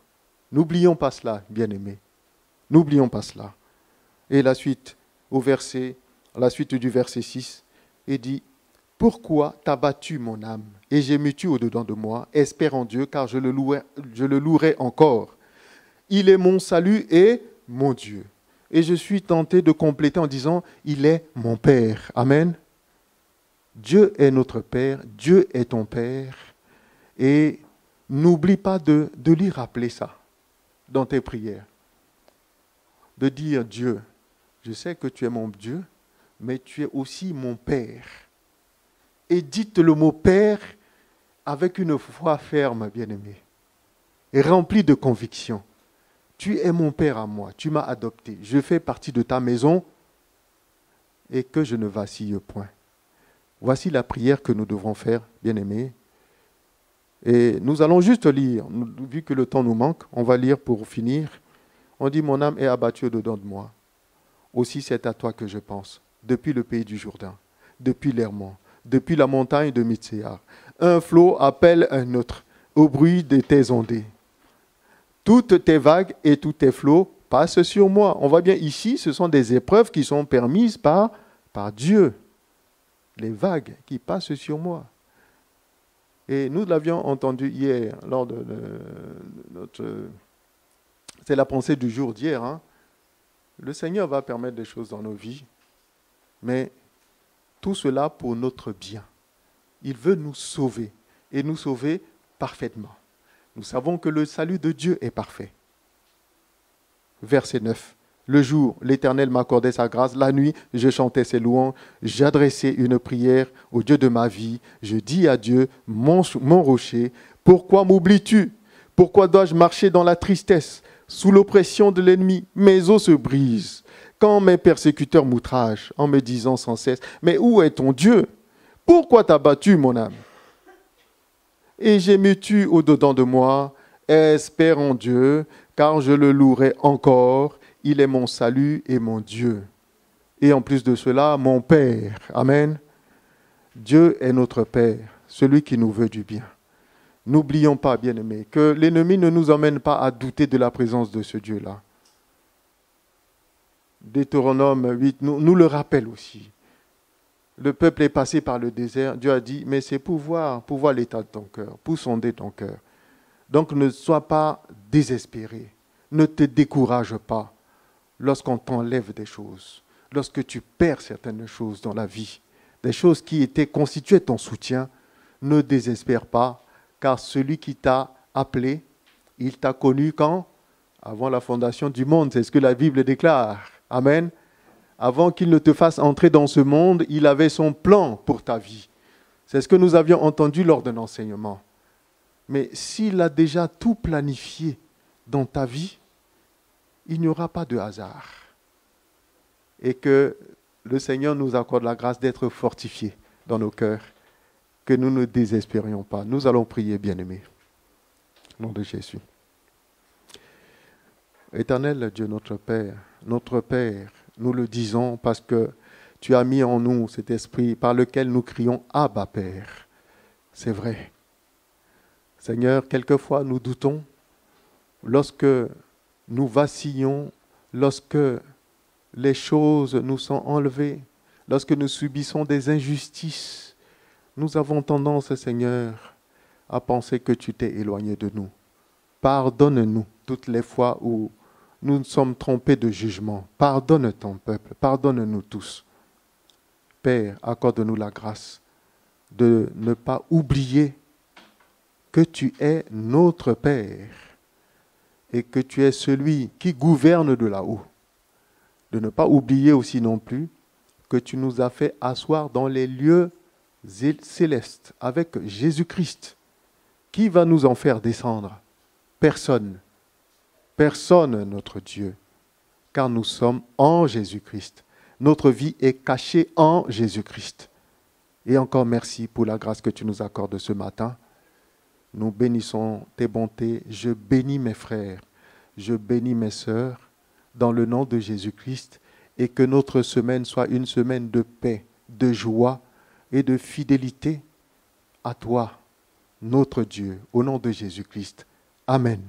N'oublions pas cela, bien-aimés. N'oublions pas cela. Et la suite, la suite du verset 6, il dit, « Pourquoi t'as battu mon âme et gémis-tu au-dedans de moi? Espère en Dieu, car je le louerai encore. Il est mon salut et mon Dieu. » Et je suis tenté de compléter en disant, « Il est mon Père. » Amen. Dieu est notre Père, Dieu est ton Père. Et n'oublie pas de lui rappeler ça dans tes prières. De dire, Dieu, je sais que tu es mon Dieu, mais tu es aussi mon Père. Et dites le mot Père avec une foi ferme, bien-aimé, et rempli de conviction. Tu es mon Père à moi, tu m'as adopté, je fais partie de ta maison et que je ne vacille point. Voici la prière que nous devrons faire, bien-aimés. Et nous allons juste lire, vu que le temps nous manque, on va lire pour finir. On dit, mon âme est abattue au-dedans de moi. Aussi c'est à toi que je pense, depuis le pays du Jourdain, depuis l'Hermon, depuis la montagne de Mitséar. Un flot appelle un autre, au bruit de tes ondées. Toutes tes vagues et tous tes flots passent sur moi. On voit bien ici, ce sont des épreuves qui sont permises par Dieu. Les vagues qui passent sur moi. Et nous l'avions entendu hier, lors de notre... C'est la pensée du jour d'hier. Le Seigneur va permettre des choses dans nos vies, mais tout cela pour notre bien. Il veut nous sauver, et nous sauver parfaitement. Nous savons que le salut de Dieu est parfait. Verset 9. Le jour, l'Éternel m'accordait sa grâce. La nuit, je chantais ses louanges. J'adressais une prière au Dieu de ma vie. Je dis à Dieu, mon rocher, pourquoi m'oublies-tu? Pourquoi dois-je marcher dans la tristesse, sous l'oppression de l'ennemi? Mes os se brisent. Quand mes persécuteurs m'outragent, en me disant sans cesse, mais où est ton Dieu? Pourquoi t'as battu mon âme? Et gémis-tu au-dedans de moi? Espère en Dieu, car je le louerai encore. Il est mon salut et mon Dieu. Et en plus de cela, mon Père. Amen. Dieu est notre Père, celui qui nous veut du bien. N'oublions pas, bien-aimés, que l'ennemi ne nous emmène pas à douter de la présence de ce Dieu-là. Deutéronome 8 nous le rappelle aussi. Le peuple est passé par le désert. Dieu a dit, mais c'est pour voir l'état de ton cœur, pour sonder ton cœur. Donc ne sois pas désespéré. Ne te décourage pas lorsqu'on t'enlève des choses, lorsque tu perds certaines choses dans la vie, des choses qui étaient constituées ton soutien. Ne désespère pas, car celui qui t'a appelé, il t'a connu quand? Avant la fondation du monde. C'est ce que la Bible déclare. Amen. Avant qu'il ne te fasse entrer dans ce monde, il avait son plan pour ta vie. C'est ce que nous avions entendu lors d'un enseignement. Mais s'il a déjà tout planifié dans ta vie, il n'y aura pas de hasard. Et que le Seigneur nous accorde la grâce d'être fortifiés dans nos cœurs, que nous ne désespérions pas. Nous allons prier, bien-aimés. Au nom de Jésus. Éternel Dieu, notre Père, nous le disons parce que tu as mis en nous cet esprit par lequel nous crions « Abba, Père ». C'est vrai. Seigneur, quelquefois nous doutons, lorsque nous vacillons, lorsque les choses nous sont enlevées, lorsque nous subissons des injustices, nous avons tendance, Seigneur, à penser que tu t'es éloigné de nous. Pardonne-nous toutes les fois où nous nous sommes trompés de jugement. Pardonne ton peuple, pardonne-nous tous. Père, accorde-nous la grâce de ne pas oublier que tu es notre Père et que tu es celui qui gouverne de là-haut. De ne pas oublier aussi non plus que tu nous as fait asseoir dans les lieux célestes avec Jésus-Christ. Qui va nous en faire descendre? Personne. Personne, notre Dieu, car nous sommes en Jésus-Christ. Notre vie est cachée en Jésus-Christ. Et encore merci pour la grâce que tu nous accordes ce matin. Nous bénissons tes bontés. Je bénis mes frères, je bénis mes sœurs, dans le nom de Jésus-Christ, et que notre semaine soit une semaine de paix, de joie et de fidélité à toi, notre Dieu, au nom de Jésus-Christ. Amen.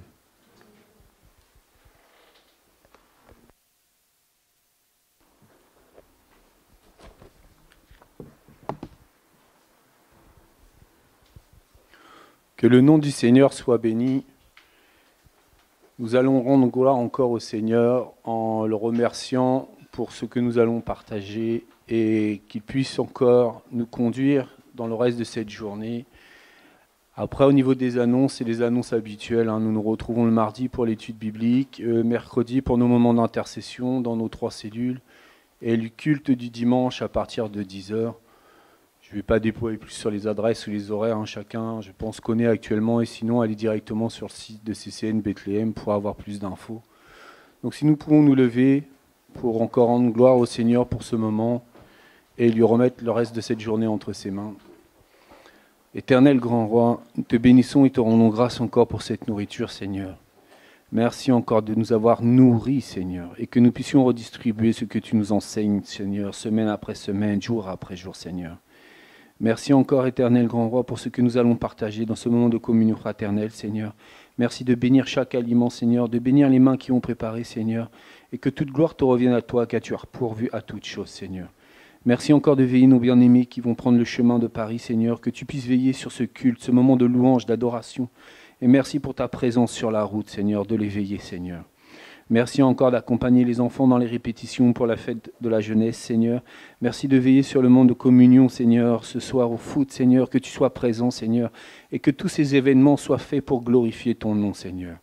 Que le nom du Seigneur soit béni. Nous allons rendre gloire encore au Seigneur en le remerciant pour ce que nous allons partager et qu'il puisse encore nous conduire dans le reste de cette journée. Après, au niveau des annonces, c'est les annonces habituelles. Nous nous retrouvons le mardi pour l'étude biblique, mercredi pour nos moments d'intercession dans nos 3 cellules et le culte du dimanche à partir de 10h. Je ne vais pas déployer plus sur les adresses ou les horaires. Chacun, je pense, connaît actuellement. Et sinon, allez directement sur le site de CCN Bethléem pour avoir plus d'infos. Donc si nous pouvons nous lever pour encore rendre gloire au Seigneur pour ce moment et lui remettre le reste de cette journée entre ses mains. Éternel grand roi, nous te bénissons et te rendons grâce encore pour cette nourriture, Seigneur. Merci encore de nous avoir nourris, Seigneur, et que nous puissions redistribuer ce que tu nous enseignes, Seigneur, semaine après semaine, jour après jour, Seigneur. Merci encore, éternel grand roi, pour ce que nous allons partager dans ce moment de communion fraternelle, Seigneur. Merci de bénir chaque aliment, Seigneur, de bénir les mains qui ont préparé, Seigneur, et que toute gloire te revienne à toi, car tu as pourvu à toutes choses, Seigneur. Merci encore de veiller nos bien-aimés qui vont prendre le chemin de Paris, Seigneur, que tu puisses veiller sur ce culte, ce moment de louange, d'adoration. Et merci pour ta présence sur la route, Seigneur, de les veiller, Seigneur. Merci encore d'accompagner les enfants dans les répétitions pour la fête de la jeunesse, Seigneur. Merci de veiller sur le moment de communion, Seigneur, ce soir au foot, Seigneur, que tu sois présent, Seigneur, et que tous ces événements soient faits pour glorifier ton nom, Seigneur.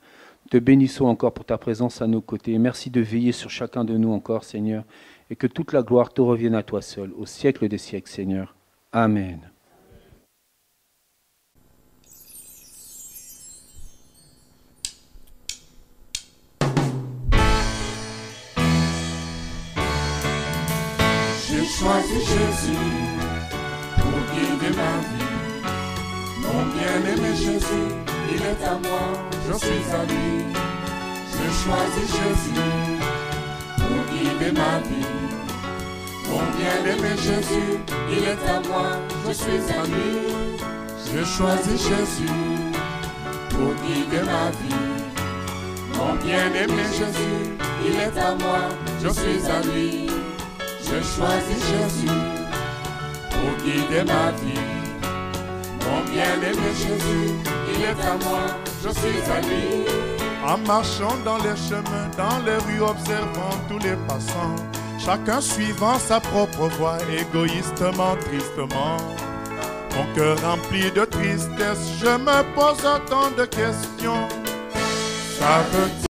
Te bénissons encore pour ta présence à nos côtés. Merci de veiller sur chacun de nous encore, Seigneur, et que toute la gloire te revienne à toi seul, au siècle des siècles, Seigneur. Amen. J'ai choisi Jésus pour guider ma vie. Mon bien-aimé Jésus, il est à moi, je suis à lui. Je choisis Jésus pour guider ma vie. Mon bien-aimé Jésus, il est à moi, je suis à lui. Je choisis Jésus pour guider ma vie. Mon bien-aimé Jésus, il est à moi, je suis à lui. Je choisis Jésus pour guider ma vie. Mon bien-aimé Jésus, il est à moi, je suis à lui. En marchant dans les chemins, dans les rues, observant tous les passants, chacun suivant sa propre voie, égoïstement, tristement. Mon cœur rempli de tristesse, je me pose autant de questions. Ça veut